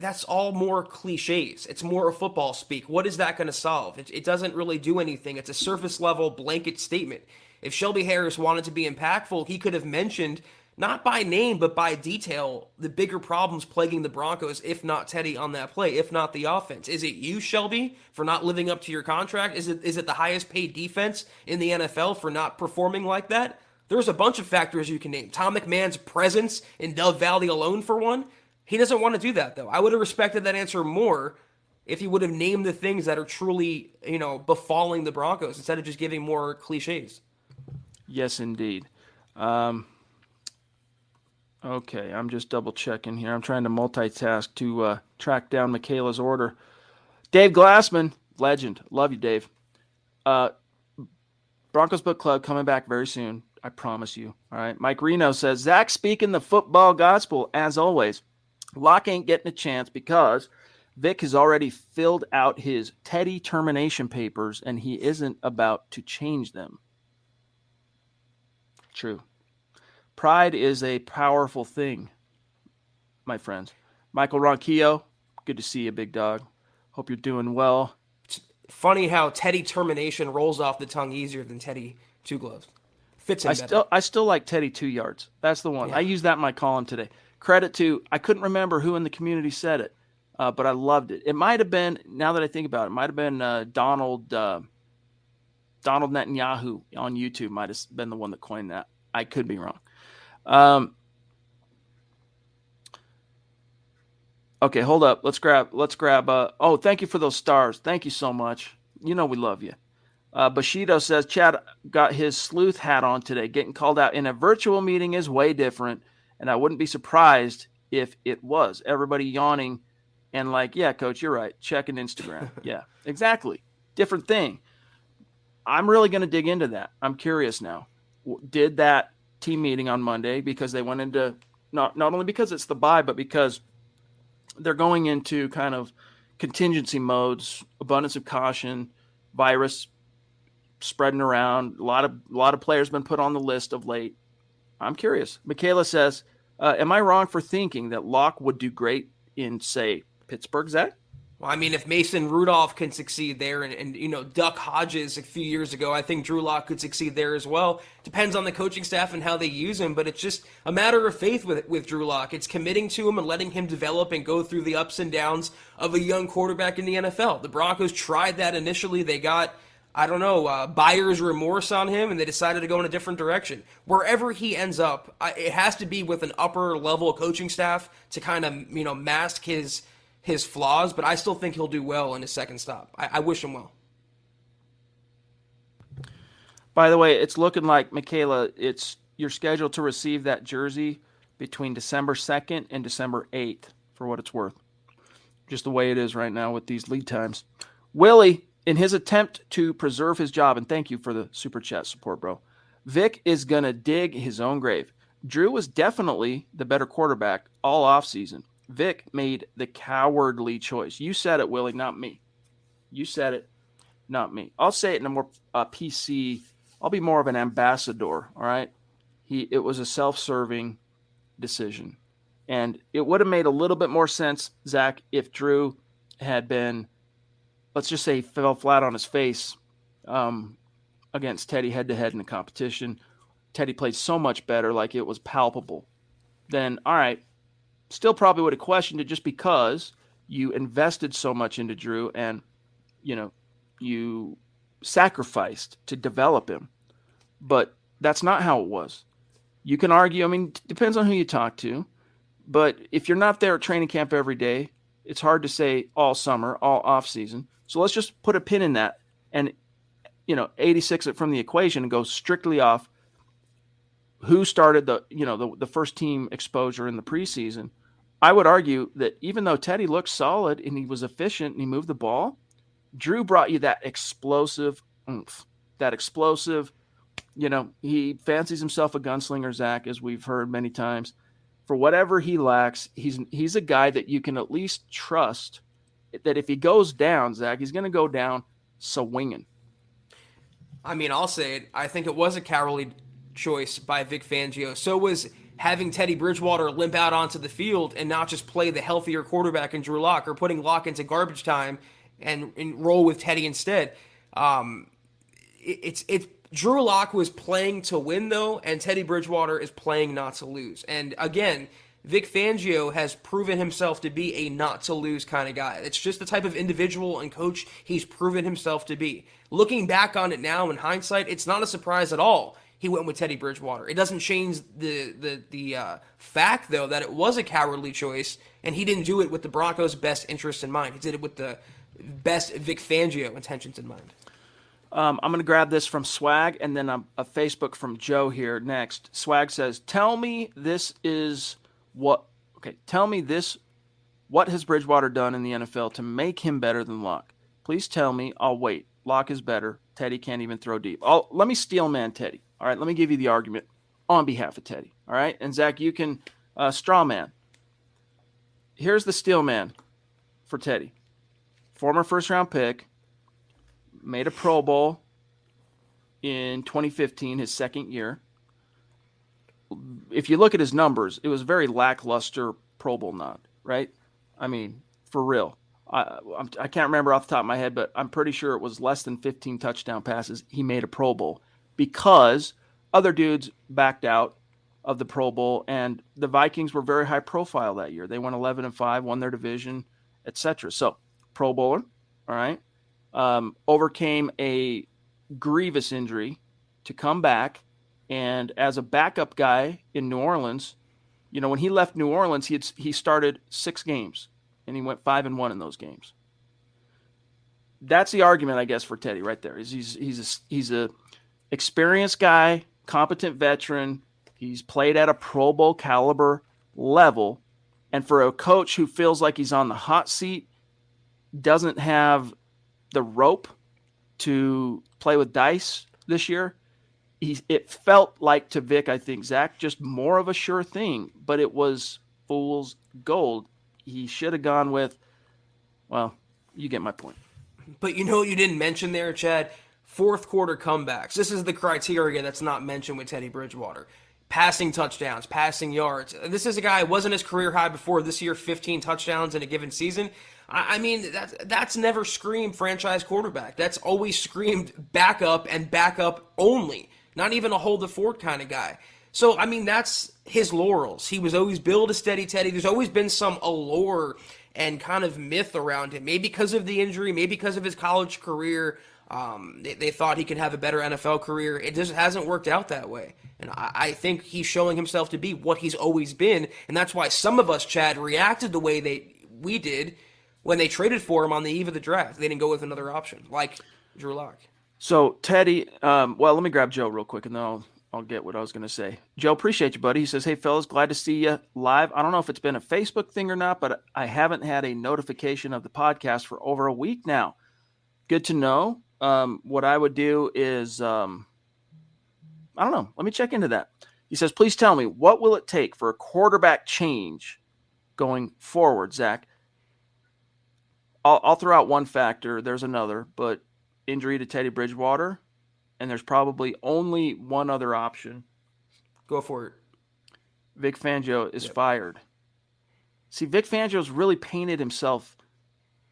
that's all more cliches. It's more a football speak. What is that going to solve? It doesn't really do anything. It's a surface-level blanket statement. If Shelby Harris wanted to be impactful, he could have mentioned, not by name, but by detail, the bigger problems plaguing the Broncos, if not Teddy on that play, if not the offense. Is it you, Shelby, for not living up to your contract? Is it the highest-paid defense in the NFL for not performing like that? There's a bunch of factors you can name. Tom McMahon's presence in Dove Valley alone, for one. He doesn't want to do that, though. I would have respected that answer more if he would have named the things that are truly, befalling the Broncos instead of just giving more cliches. Yes, indeed. Okay, I'm just double checking here. I'm trying to multitask to track down Michaela's order. Dave Glassman, legend. Love you, Dave. Broncos Book Club coming back very soon. I promise you. All right. Mike Reno says, Zach speaking the football gospel as always. Locke ain't getting a chance because Vic has already filled out his Teddy termination papers, and he isn't about to change them. True. Pride is a powerful thing, my friends. Michael Ronquillo, good to see you, big dog. Hope you're doing well. It's funny how Teddy termination rolls off the tongue easier than Teddy two gloves. Fits him better. I still like Teddy 2 yards. That's the one. Yeah. I used that in my column today. Credit to, I couldn't remember who in the community said it, but I loved it. It might have been, now that I think about it, it might have been Donald Netanyahu on YouTube might have been the one that coined that. I could be wrong. Okay, hold up. Let's grab. Thank you for those stars. Thank you so much. You know we love you. Bushido says, Chad got his sleuth hat on today. Getting called out in a virtual meeting is way different, and I wouldn't be surprised if it was. Everybody yawning and like, yeah, coach, you're right. Checking Instagram. Yeah, exactly. Different thing. I'm really going to dig into that. I'm curious now. Did that team meeting on Monday, because they went into, not only because it's the bye, but because they're going into kind of contingency modes, abundance of caution, virus spreading around. A lot of players been put on the list of late. I'm curious. Michaela says, am I wrong for thinking that Locke would do great in, say, Pittsburgh, Zach? Well, I mean, if Mason Rudolph can succeed there and Duck Hodges a few years ago, I think Drew Lock could succeed there as well. Depends on the coaching staff and how they use him, but it's just a matter of faith with Drew Lock. It's committing to him and letting him develop and go through the ups and downs of a young quarterback in the NFL. The Broncos tried that initially. They got, buyer's remorse on him, and they decided to go in a different direction. Wherever he ends up, it has to be with an upper-level coaching staff to kind of, mask his flaws, but I still think he'll do well in his second stop. I wish him well. By the way, it's looking like, Michaela, you're scheduled to receive that jersey between December 2nd and December 8th, for what it's worth. Just the way it is right now with these lead times. Willie, in his attempt to preserve his job, and thank you for the super chat support, bro, Vic is going to dig his own grave. Drew was definitely the better quarterback all offseason. Vic made the cowardly choice. You said it, Willie, not me. You said it, not me. I'll say it in a more PC. I'll be more of an ambassador, all right? It was a self-serving decision. And it would have made a little bit more sense, Zach, if Drew had been, let's just say he fell flat on his face against Teddy head-to-head in the competition. Teddy played so much better, like it was palpable. Then, all right, still probably would have questioned it just because you invested so much into Drew and, you sacrificed to develop him. But that's not how it was. You can argue, depends on who you talk to. But if you're not there at training camp every day, it's hard to say all summer, all off season. So let's just put a pin in that and, 86 it from the equation and go strictly off who started the first team exposure in the preseason. I would argue that even though Teddy looked solid and he was efficient and he moved the ball, Drew brought you that explosive oomph, that explosive, he fancies himself a gunslinger, Zach, as we've heard many times. For whatever he lacks, he's a guy that you can at least trust that if he goes down, Zach, he's going to go down swinging. I'll say it. I think it was a cowardly choice by Vic Fangio. So was having Teddy Bridgewater limp out onto the field and not just play the healthier quarterback in Drew Lock, or putting Lock into garbage time and roll with Teddy instead. Drew Lock was playing to win, though, and Teddy Bridgewater is playing not to lose. And again, Vic Fangio has proven himself to be a not-to-lose kind of guy. It's just the type of individual and coach he's proven himself to be. Looking back on it now in hindsight, it's not a surprise at all he went with Teddy Bridgewater. It doesn't change the fact, though, that it was a cowardly choice, and he didn't do it with the Broncos' best interest in mind. He did it with the best Vic Fangio intentions in mind. I'm going to grab this from Swag and then a Facebook from Joe here next. Swag says, tell me what has Bridgewater done in the NFL to make him better than Locke? Please tell me. I'll wait. Locke is better. Teddy can't even throw deep. Let me steel man Teddy. All right, let me give you the argument on behalf of Teddy. All right, and Zach, you can straw man. Here's the steel man. for Teddy. Former first-round pick, made a Pro Bowl in 2015, his second year. If you look at his numbers, it was very lackluster Pro Bowl nod, right? I mean, for real. I can't remember off the top of my head, but I'm pretty sure it was less than 15 touchdown passes he made a Pro Bowl because other dudes backed out of the Pro Bowl, and the Vikings were very high profile that year. They went 11-5, won their division, etc. So, Pro Bowler, all right, overcame a grievous injury to come back, and as a backup guy in New Orleans, you know, when he left New Orleans, he started 6 games. And he went 5-1 in those games. That's the argument, I guess, for Teddy right there. He's a experienced guy, competent veteran. He's played at a Pro Bowl caliber level. And for a coach who feels like he's on the hot seat, doesn't have the rope to play with dice this year, it felt like to Vic, I think, Zach, just more of a sure thing. But it was fool's gold. He should have gone with, well, you get my point. But you know what you didn't mention there, Chad? Fourth quarter comebacks. This is the criteria that's not mentioned with Teddy Bridgewater. Passing touchdowns, passing yards. This is a guy who wasn't his career high before this year, 15 touchdowns in a given season. I mean, that's never screamed franchise quarterback. That's always screamed backup and backup only. Not even a hold the fort kind of guy. So, I mean, that's his laurels. He was always billed a steady Teddy. There's always been some allure and kind of myth around him. Maybe because of the injury, maybe because of his college career. They thought he could have a better NFL career. It just hasn't worked out that way. And I think he's showing himself to be what he's always been. And that's why some of us, Chad, reacted the way we did when they traded for him on the eve of the draft. They didn't go with another option, like Drew Lock. So, Teddy, well, let me grab Joe real quick, and then I'll get what I was going to say. Joe, appreciate you, buddy. He says, hey, fellas, glad to see you live. I don't know if it's been a Facebook thing or not, but I haven't had a notification of the podcast for over a week now. Good to know. What I would do is, I don't know. Let me check into that. He says, please tell me, what will it take for a quarterback change going forward, Zach? I'll throw out one factor. There's another, but injury to Teddy Bridgewater. And there's probably only one other option. Go for it. Vic Fangio is fired. See, Vic Fangio's really painted himself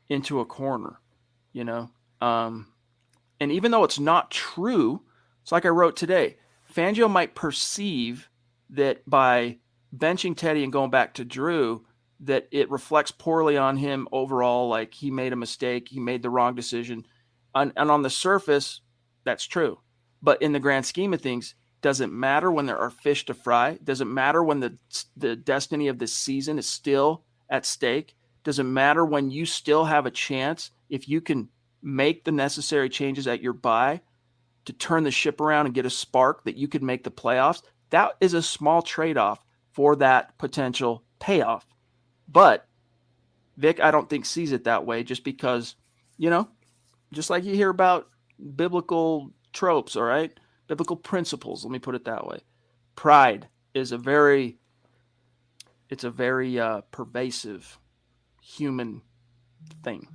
into a corner, you know? And even though it's not true, it's like I wrote today, Fangio might perceive that by benching Teddy and going back to Drew, that it reflects poorly on him overall, like he made a mistake, he made the wrong decision. And on the surface, that's true. But in the grand scheme of things, doesn't matter when there are fish to fry. Doesn't matter when the destiny of the season is still at stake. Doesn't matter when you still have a chance, if you can make the necessary changes at your bye to turn the ship around and get a spark that you could make the playoffs. That is a small trade-off for that potential payoff. But Vic, I don't think sees it that way just because, you know, just like you hear about biblical tropes, all right? Biblical principles, let me put it that way. Pride is a very pervasive human thing.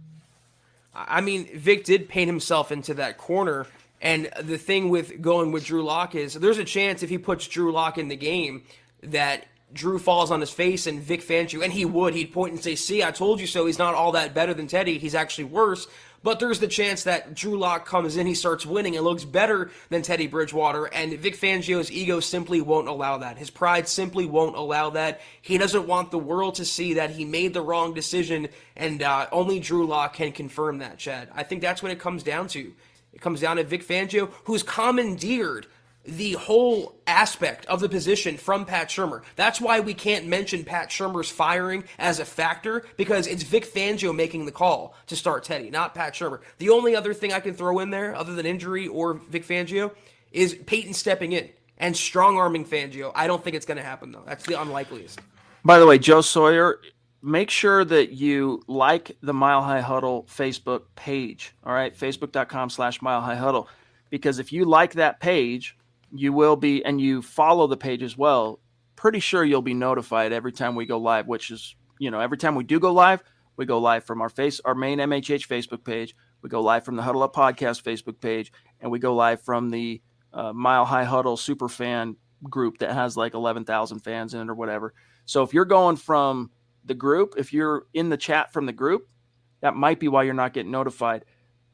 I mean, Vic did paint himself into that corner, and the thing with going with Drew Lock is there's a chance if he puts Drew Lock in the game that Drew falls on his face and Vic Fangio, and he'd point and say, see, I told you so, he's not all that better than Teddy, he's actually worse. But there's the chance that Drew Lock comes in, he starts winning, and looks better than Teddy Bridgewater, and Vic Fangio's ego simply won't allow that. His pride simply won't allow that. He doesn't want the world to see that he made the wrong decision, and only Drew Lock can confirm that, Chad. I think that's what it comes down to. It comes down to Vic Fangio, who's commandeered the whole aspect of the position from Pat Shurmur. That's why we can't mention Pat Shurmur's firing as a factor, because it's Vic Fangio making the call to start Teddy, not Pat Shurmur. The only other thing I can throw in there, other than injury or Vic Fangio, is Peyton stepping in and strong-arming Fangio. I don't think it's going to happen, though. That's the unlikeliest. By the way, Joe Sawyer, make sure that you like the Mile High Huddle Facebook page, all right? Facebook.com/Mile High Huddle. Because if you like that page, you will be, and you follow the page as well, pretty sure you'll be notified every time we go live, which is, you know, every time we do go live, We go live from our main MHH Facebook page. We go live from the Huddle Up Podcast Facebook page, and we go live from the Mile High Huddle super fan group that has like 11,000 fans in it or whatever. So if you're going from the group, if you're in the chat from the group, that might be why you're not getting notified.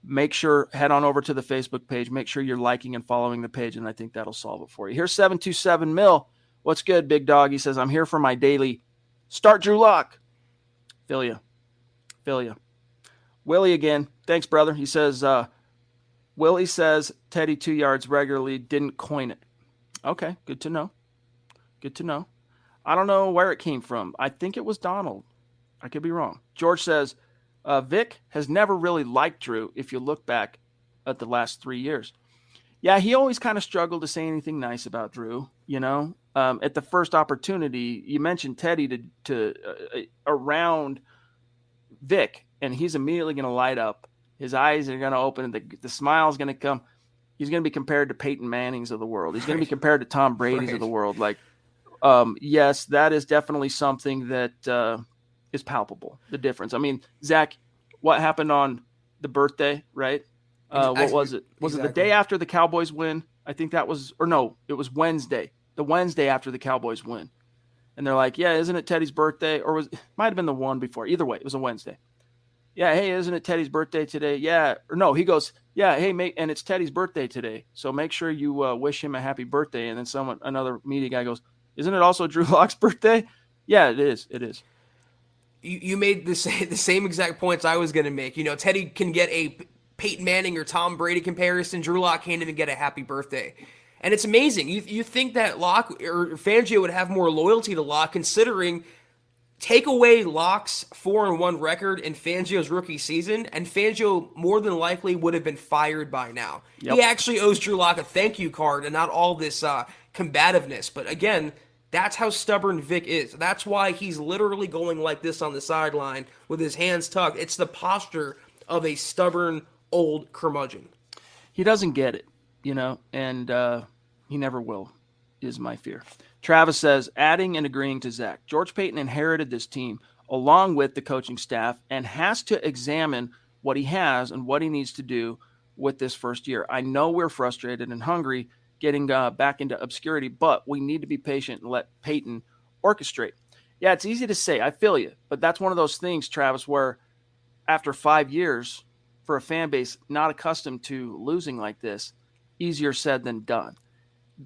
Make sure, head on over to the Facebook page. Make sure you're liking and following the page, and I think that'll solve it for you. Here's 727 Mil. What's good, big dog? He says, I'm here for my daily start Drew Lock. Feel ya. Willie again. Thanks, brother. He says, Willie says Teddy 2 yards regularly, didn't coin it. Okay, good to know. I don't know where it came from. I think it was Donald. I could be wrong. George says, Vic has never really liked Drew if you look back at the last 3 years. Yeah, he always kind of struggled to say anything nice about Drew, you know. At the first opportunity, you mentioned Teddy to around Vic, and he's immediately going to light up. His eyes are going to open, and the smile is going to come. He's going to be compared to Peyton Manning's of the world. He's going to be compared to Tom Brady's of the world. Like, yes, that is definitely something that is palpable, the difference. I mean, Zach, what happened on the birthday, right? What was it? Was it the day after the Cowboys win? I think that was – or no, it was Wednesday. The Wednesday after the Cowboys win. And they're like, yeah, isn't it Teddy's birthday? Or it might have been the one before. Either way, it was a Wednesday. Yeah, hey, isn't it Teddy's birthday today? Yeah. Or no, he goes, yeah, hey, mate, and it's Teddy's birthday today. So make sure you wish him a happy birthday. And then another media guy goes, isn't it also Drew Lock's birthday? Yeah, it is. You made the same exact points I was going to make. You know, Teddy can get a Peyton Manning or Tom Brady comparison. Drew Lock can't even get a happy birthday. And it's amazing. You think that Lock or Fangio would have more loyalty to Lock, considering take away Lock's 4-1 record in Fangio's rookie season, and Fangio more than likely would have been fired by now. Yep. He actually owes Drew Lock a thank you card and not all this combativeness. But again, that's how stubborn Vic is. That's why he's literally going like this on the sideline with his hands tucked. It's the posture of a stubborn old curmudgeon. He doesn't get it, you know, and he never will, is my fear. Travis says, adding and agreeing to Zach, George Paton inherited this team along with the coaching staff and has to examine what he has and what he needs to do with this first year. I know we're frustrated and hungry getting back into obscurity, but we need to be patient and let Paton orchestrate. Yeah, it's easy to say. I feel you. But that's one of those things, Travis, where after 5 years for a fan base not accustomed to losing like this, easier said than done.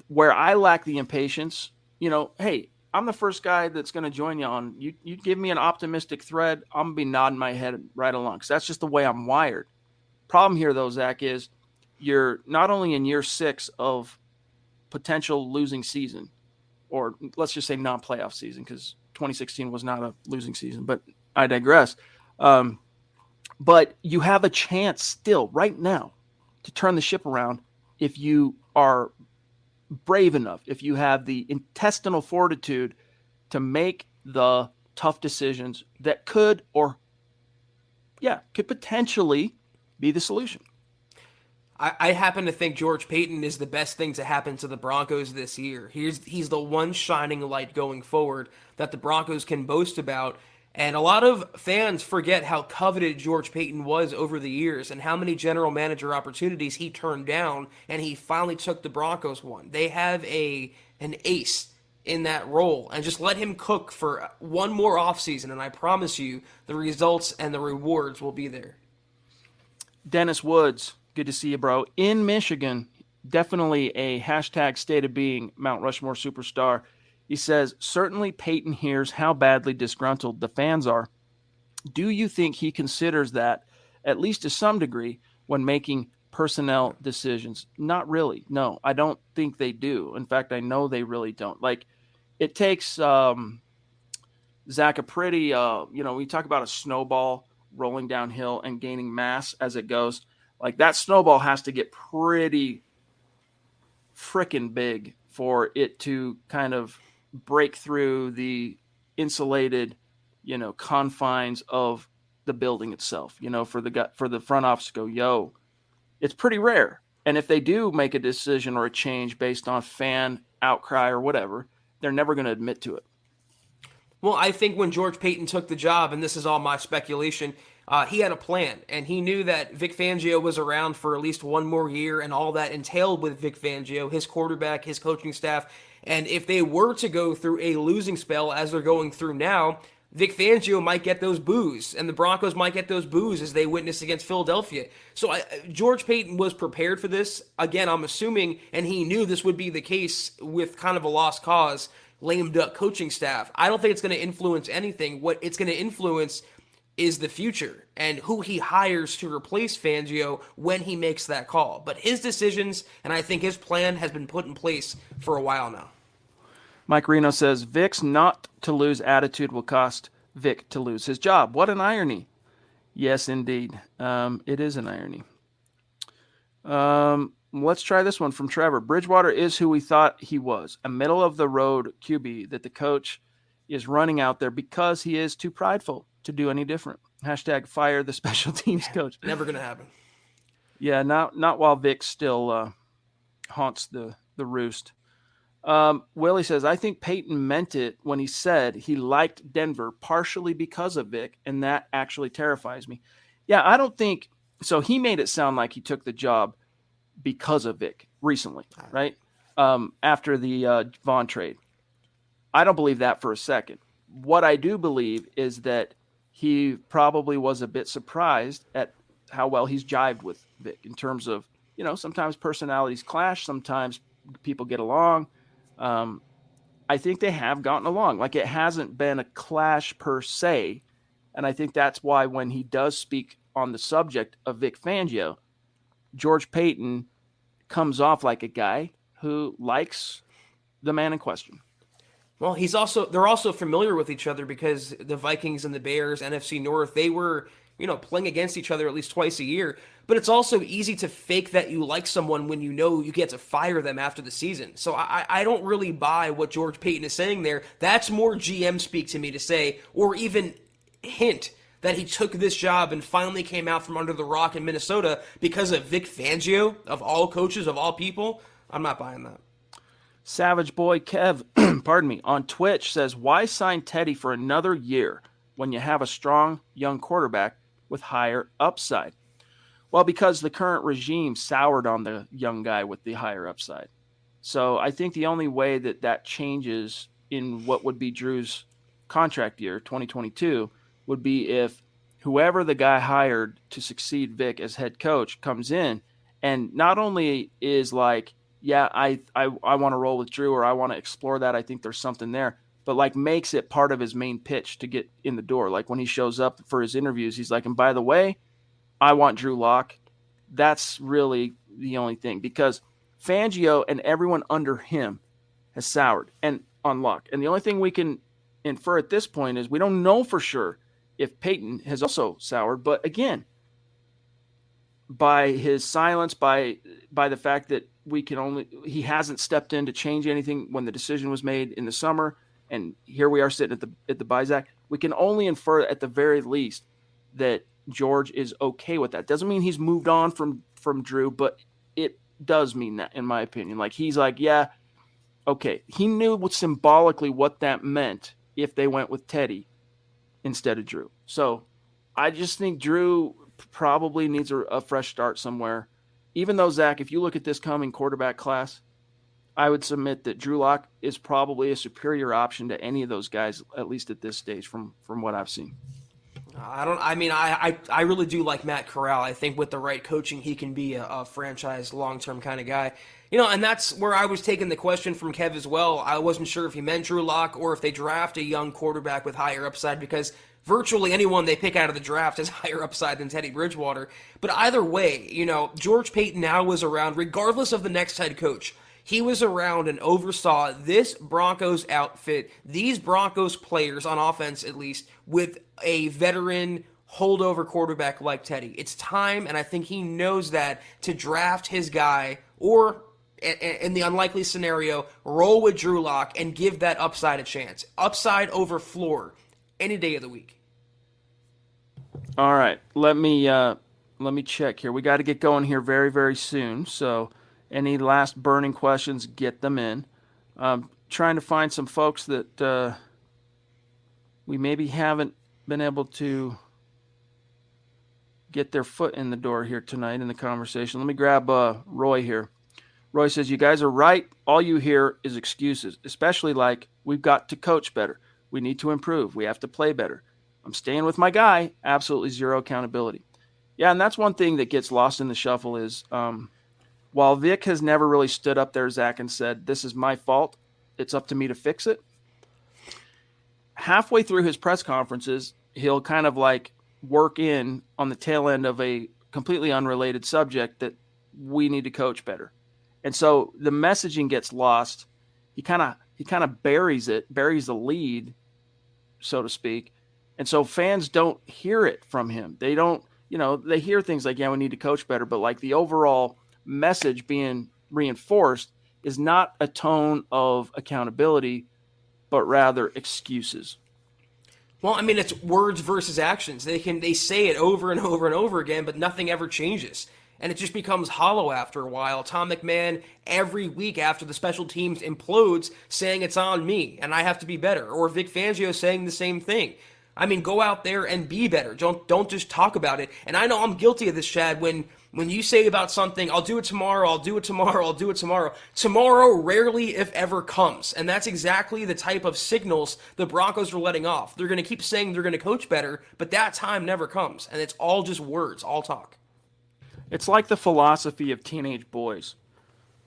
Where I lack the impatience, you know, hey, I'm the first guy that's going to join you on. You give me an optimistic thread, I'm going to be nodding my head right along because that's just the way I'm wired. Problem here, though, Zach, is you're not only in year 6 of potential losing season, or let's just say non-playoff season, because 2016 was not a losing season, but I digress. But you have a chance still right now to turn the ship around if you are brave enough, if you have the intestinal fortitude to make the tough decisions that could potentially be the solution. I happen to think George Paton is the best thing to happen to the Broncos this year. He's the one shining light going forward that the Broncos can boast about. And a lot of fans forget how coveted George Paton was over the years and how many general manager opportunities he turned down, and he finally took the Broncos one. They have an ace in that role, and just let him cook for one more offseason, and I promise you the results and the rewards will be there. Dennis Woods, good to see you, bro. In Michigan, definitely a hashtag state of being Mount Rushmore superstar. He says, certainly Paton hears how badly disgruntled the fans are. Do you think he considers that, at least to some degree, when making personnel decisions? Not really. No, I don't think they do. In fact, I know they really don't. Like, it takes, Zach, a pretty, we talk about a snowball rolling downhill and gaining mass as it goes. Like, that snowball has to get pretty freaking big for it to kind of break through the insulated, confines of the building itself, for the front office to go, yo, it's pretty rare. And if they do make a decision or a change based on fan outcry or whatever, they're never going to admit to it. Well, I think when George Paton took the job, and this is all my speculation, he had a plan, and he knew that Vic Fangio was around for at least one more year, and all that entailed with Vic Fangio, his quarterback, his coaching staff. And if they were to go through a losing spell as they're going through now, Vic Fangio might get those boos, and the Broncos might get those boos as they witnessed against Philadelphia. So George Paton was prepared for this. Again, I'm assuming, and he knew this would be the case with kind of a lost cause, lame duck coaching staff. I don't think it's going to influence anything. What it's going to influence is the future and who he hires to replace Fangio when he makes that call. But his decisions, and I think his plan, has been put in place for a while now. Mike Reno says, Vic's not to lose attitude will cost Vic to lose his job. What an irony. Yes, indeed. It is an irony. Let's try this one from Trevor. Bridgewater is who we thought he was, a middle-of-the-road QB that the coach is running out there because he is too prideful to do any different. Hashtag fire the special teams coach. Never going to happen. Yeah, not while Vic still haunts the roost. Willie says, I think Peyton meant it when he said he liked Denver partially because of Vic, and that actually terrifies me. Yeah, I don't think – so he made it sound like he took the job because of Vic recently, right? After the Vaughn trade. I don't believe that for a second. What I do believe is that he probably was a bit surprised at how well he's jived with Vic in terms of, sometimes personalities clash, sometimes people get along. I think they have gotten along. Like, it hasn't been a clash per se. And I think that's why when he does speak on the subject of Vic Fangio, George Paton comes off like a guy who likes the man in question. Well, they're also familiar with each other because the Vikings and the Bears, NFC North, they were, playing against each other at least twice a year. But it's also easy to fake that you like someone when you know you get to fire them after the season. So I don't really buy what George Paton is saying there. That's more GM speak to me to say, or even hint that he took this job and finally came out from under the rock in Minnesota because of Vic Fangio, of all coaches, of all people. I'm not buying that. Savage Boy Kev, pardon me, on Twitch says, why sign Teddy for another year when you have a strong young quarterback with higher upside? Well, because the current regime soured on the young guy with the higher upside. So I think the only way that changes in what would be Drew's contract year, 2022, would be if whoever the guy hired to succeed Vic as head coach comes in and not only is like, yeah, I want to roll with Drew, or I want to explore that, I think there's something there, but like makes it part of his main pitch to get in the door. Like when he shows up for his interviews, he's like, and by the way, I want Drew Lock. That's really the only thing, because Fangio and everyone under him has soured and on Lock. And the only thing we can infer at this point is we don't know for sure if Peyton has also soured. But again, by his silence, by the fact that he hasn't stepped in to change anything when the decision was made in the summer, and here we are sitting at the Bizac, we can only infer at the very least that George is okay with that. Doesn't mean he's moved on from Drew, but it does mean that, in my opinion. Like, he's like, yeah, okay. He knew symbolically what that meant if they went with Teddy instead of Drew. So I just think Drew probably needs a fresh start somewhere. Even though, Zach, if you look at this coming quarterback class, I would submit that Drew Lock is probably a superior option to any of those guys, at least at this stage, from what I've seen. I really do like Matt Corral. I think with the right coaching, he can be a franchise long-term kind of guy. And that's where I was taking the question from Kev as well. I wasn't sure if he meant Drew Lock or if they draft a young quarterback with higher upside, because virtually anyone they pick out of the draft has higher upside than Teddy Bridgewater. But either way, George Paton now was around, regardless of the next head coach. He was around and oversaw this Broncos outfit, these Broncos players on offense at least, with a veteran holdover quarterback like Teddy. It's time, and I think he knows that, to draft his guy, or in the unlikely scenario, roll with Drew Lock and give that upside a chance. Upside over floor any day of the week. All right, let me check here. We got to get going here very, very soon. So any last burning questions, get them in. Trying to find some folks that we maybe haven't been able to get their foot in the door here tonight in the conversation. Let me grab Roy here. Roy says, you guys are right. All you hear is excuses, especially like, we've got to coach better. We need to improve. We have to play better. I'm staying with my guy. Absolutely zero accountability. Yeah, and that's one thing that gets lost in the shuffle is while Vic has never really stood up there, Zach, and said, this is my fault, it's up to me to fix it. Halfway through his press conferences, he'll kind of like work in on the tail end of a completely unrelated subject that we need to coach better. And so the messaging gets lost. He kind of buries the lead, so to speak. And so fans don't hear it from him. They don't, they hear things like, yeah, we need to coach better. But like the overall message being reinforced is not a tone of accountability, but rather excuses. Well, I mean, it's words versus actions. They say it over and over and over again, but nothing ever changes. And it just becomes hollow after a while. Tom McMahon, every week after the special teams implodes, saying it's on me and I have to be better. Or Vic Fangio saying the same thing. I mean, go out there and be better. Don't just talk about it. And I know I'm guilty of this, Chad. When you say about something, I'll do it tomorrow, I'll do it tomorrow, I'll do it tomorrow. Tomorrow rarely, if ever, comes. And that's exactly the type of signals the Broncos are letting off. They're going to keep saying they're going to coach better, but that time never comes. And it's all just words, all talk. It's like the philosophy of teenage boys.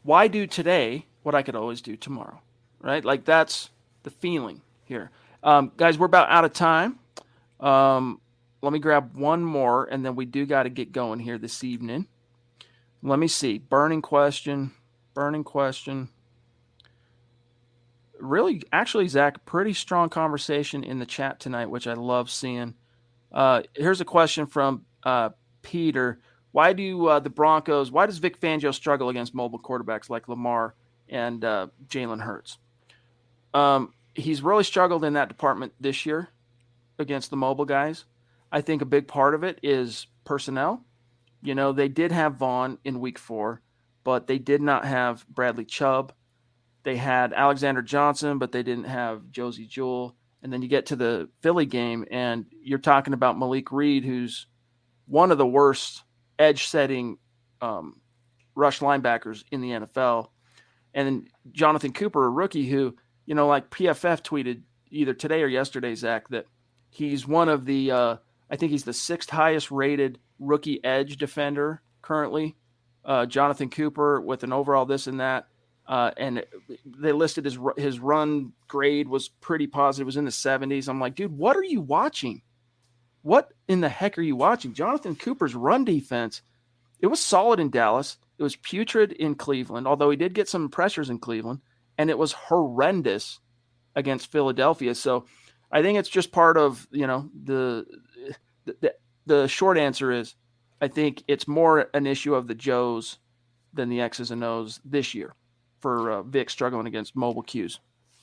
Why do today what I could always do tomorrow? Right? Like that's the feeling here. Guys, we're about out of time. Let me grab one more, and then we do got to get going here this evening. Let me see. Burning question. Really, actually, Zach, pretty strong conversation in the chat tonight, which I love seeing. Here's a question from Peter. Why does Vic Fangio struggle against mobile quarterbacks like Lamar and Jalen Hurts? He's really struggled in that department this year against the mobile guys. I think a big part of it is personnel. They did have Vaughn in week 4, but they did not have Bradley Chubb. They had Alexander Johnson, but they didn't have Josie Jewell. And then you get to the Philly game, and you're talking about Malik Reed, who's one of the worst edge-setting rush linebackers in the NFL. And then Jonathan Cooper, a rookie who, like PFF tweeted either today or yesterday, Zach, that he's one of the, I think he's the 6th highest rated rookie edge defender currently. Jonathan Cooper with an overall this and that. And they listed his run grade was pretty positive. It was in the 70s. I'm like, dude, what are you watching? What in the heck are you watching? Jonathan Cooper's run defense, it was solid in Dallas. It was putrid in Cleveland, although he did get some pressures in Cleveland, and it was horrendous against Philadelphia. So I think it's just part of, the short answer is I think it's more an issue of the Joes than the X's and O's this year for Vic struggling against mobile Qs.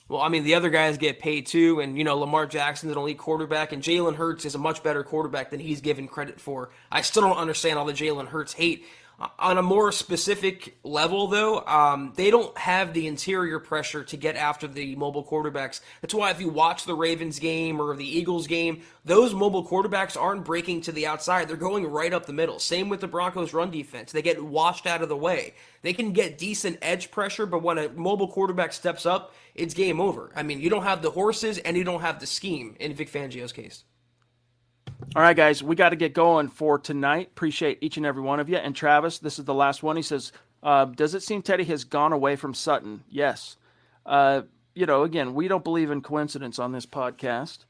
Well, I mean, the other guys get paid too, and, Lamar Jackson's an elite quarterback, and Jalen Hurts is a much better quarterback than he's given credit for. I still don't understand all the Jalen Hurts hate. On a more specific level, though, they don't have the interior pressure to get after the mobile quarterbacks. That's why if you watch the Ravens game or the Eagles game, those mobile quarterbacks aren't breaking to the outside. They're going right up the middle. Same with the Broncos' run defense. They get washed out of the way. They can get decent edge pressure, but when a mobile quarterback steps up, it's game over. I mean, you don't have the horses and you don't have the scheme in Vic Fangio's case. All right, guys, we got to get going for tonight. Appreciate each and every one of you. And Travis, this is the last one. He says, does it seem Teddy has gone away from Sutton? Yes. Again, we don't believe in coincidence on this podcast.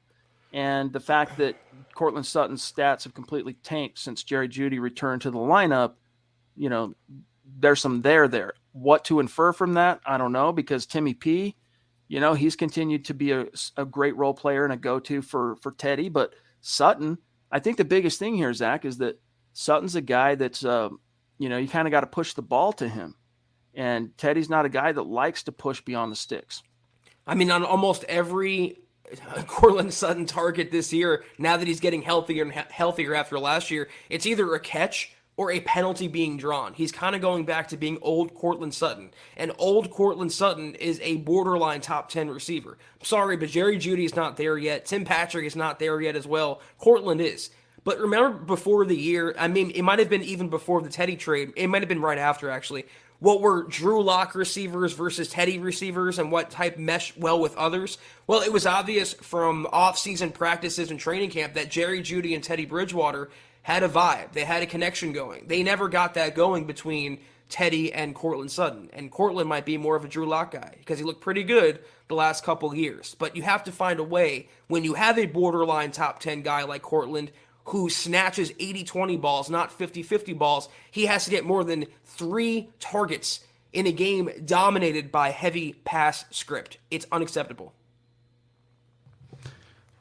And the fact that Cortland Sutton's stats have completely tanked since Jerry Jeudy returned to the lineup, there's some there. What to infer from that, I don't know, because Timmy P, he's continued to be a great role player and a go-to for Teddy, but Sutton, I think the biggest thing here, Zach, is that Sutton's a guy that's, you kind of got to push the ball to him. And Teddy's not a guy that likes to push beyond the sticks. I mean, on almost every Cortland Sutton target this year, now that he's getting healthier and healthier after last year, it's either a catch or a penalty being drawn. He's kind of going back to being old Courtland Sutton. And old Courtland Sutton is a borderline top 10 receiver. I'm sorry, but Jerry Jeudy is not there yet. Tim Patrick is not there yet as well. Courtland is. But remember before the year, I mean, it might have been even before the Teddy trade. It might have been right after, actually. What were Drew Lock receivers versus Teddy receivers and what type mesh well with others? Well, it was obvious from off-season practices and training camp that Jerry Jeudy and Teddy Bridgewater had a vibe. They had a connection going. They never got that going between Teddy and Courtland Sutton. And Courtland might be more of a Drew Lock guy because he looked pretty good the last couple of years. But you have to find a way when you have a borderline top 10 guy like Courtland who snatches 80-20 balls, not 50-50 balls, he has to get more than 3 targets in a game dominated by heavy pass script. It's unacceptable.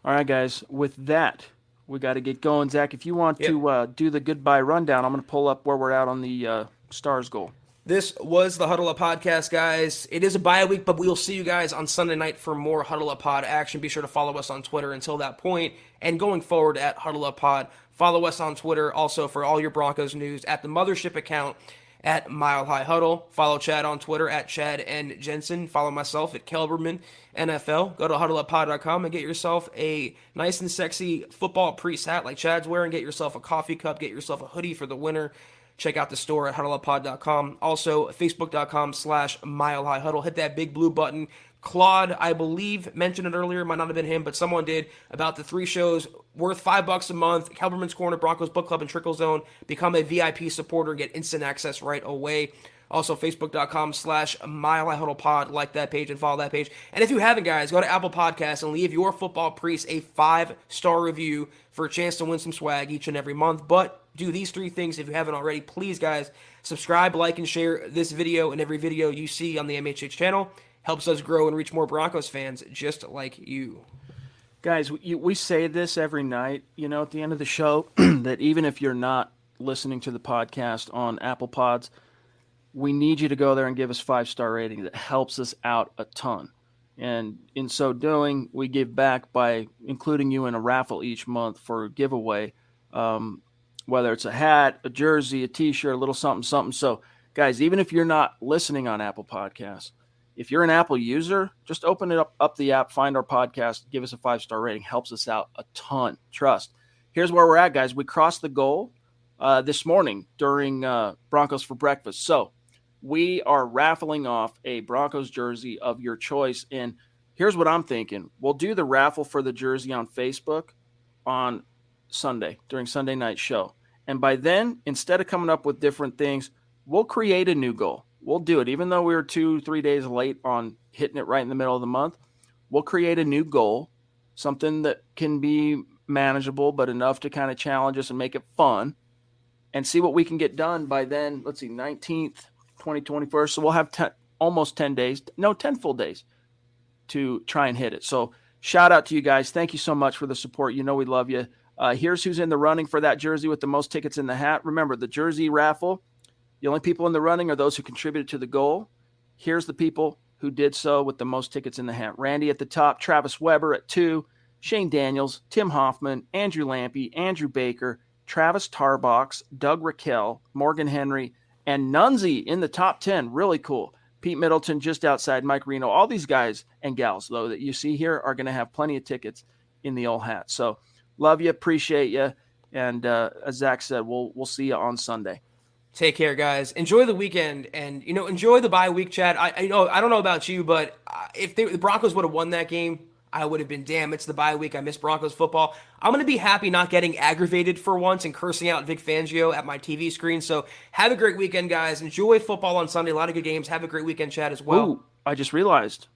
All right, guys. With that, we got to get going. Zach, if you want to do the goodbye rundown, I'm going to pull up where we're at on the Stars goal. This was the Huddle Up Podcast, guys. It is a bye week, but we'll see you guys on Sunday night for more Huddle Up Pod action. Be sure to follow us on Twitter until that point, and going forward at Huddle Up Pod. Follow us on Twitter also for all your Broncos news at the Mothership account at Mile High Huddle. Follow Chad on Twitter at Chad and Jensen. Follow myself at Kelberman NFL. Go to huddleuppod.com and get yourself a nice and sexy football priest hat like Chad's wearing. Get yourself a coffee cup. Get yourself a hoodie for the winter. Check out the store at huddleuppod.com. Also, facebook.com/Mile High Huddle. Hit that big blue button. Claude, I believe, mentioned it earlier. Might not have been him, but someone did. About the 3 shows worth $5 a month. Kelberman's Corner, Broncos Book Club, and Trickle Zone. Become a VIP supporter. Get instant access right away. Also, facebook.com/Mile High Huddle Pod. Like that page and follow that page. And if you haven't, guys, go to Apple Podcasts and leave your football priest a 5-star review for a chance to win some swag each and every month. But do these 3 things if you haven't already. Please, guys, subscribe, like, and share this video and every video you see on the MHH channel. Helps us grow and reach more Broncos fans just like you. Guys, we say this every night, at the end of the show, that even if you're not listening to the podcast on Apple Pods, we need you to go there and give us 5-star rating. That helps us out a ton. And in so doing, we give back by including you in a raffle each month for a giveaway, whether it's a hat, a jersey, a T-shirt, a little something, something. So, guys, even if you're not listening on Apple Podcasts, if you're an Apple user, just open it up the app, find our podcast, give us a 5-star rating. Helps us out a ton. Trust. Here's where we're at, guys. We crossed the goal this morning during Broncos for Breakfast. So we are raffling off a Broncos jersey of your choice. And here's what I'm thinking. We'll do the raffle for the jersey on Facebook on Sunday during Sunday night show. And by then, instead of coming up with different things, we'll create a new goal. We'll do it. Even though we were 2-3 days late on hitting it right in the middle of the month, we'll create a new goal, something that can be manageable, but enough to kind of challenge us and make it fun, and see what we can get done by then. Let's see, 19th, 2021. So we'll have almost 10 days, 10 full days to try and hit it. So shout out to you guys. Thank you so much for the support. We love you. Here's who's in the running for that jersey with the most tickets in the hat. Remember, the jersey raffle, the only people in the running are those who contributed to the goal. Here's the people who did so with the most tickets in the hat. Randy at the top, Travis Weber at 2, Shane Daniels, Tim Hoffman, Andrew Lampy, Andrew Baker, Travis Tarbox, Doug Raquel, Morgan Henry, and Nunzi in the top 10. Really cool. Pete Middleton just outside, Mike Reno. All these guys and gals, though, that you see here are going to have plenty of tickets in the old hat. So love you, appreciate you. And as Zach said, we'll see you on Sunday. Take care, guys. Enjoy the weekend, and enjoy the bye week, Chad. I don't know about you, but if the Broncos would have won that game, I would have been, damn, it's the bye week. I miss Broncos football. I'm going to be happy not getting aggravated for once and cursing out Vic Fangio at my TV screen. So have a great weekend, guys. Enjoy football on Sunday. A lot of good games. Have a great weekend, Chad, as well. Ooh, I just realized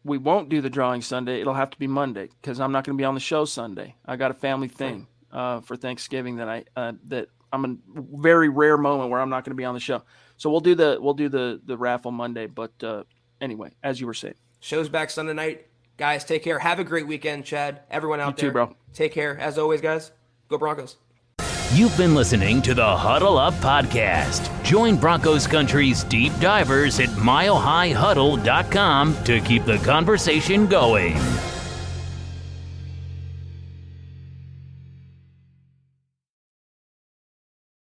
we won't do the drawing Sunday. It'll have to be Monday because I'm not going to be on the show Sunday. I got a family thing for Thanksgiving that I'm a very rare moment where I'm not going to be on the show. So we'll do the raffle Monday. But anyway, as you were saying, show's back Sunday night. Guys, take care. Have a great weekend, Chad. Everyone out there. You too, bro. Take care. As always, guys, go Broncos. You've been listening to the Huddle Up Podcast. Join Broncos Country's deep divers at milehighhuddle.com to keep the conversation going.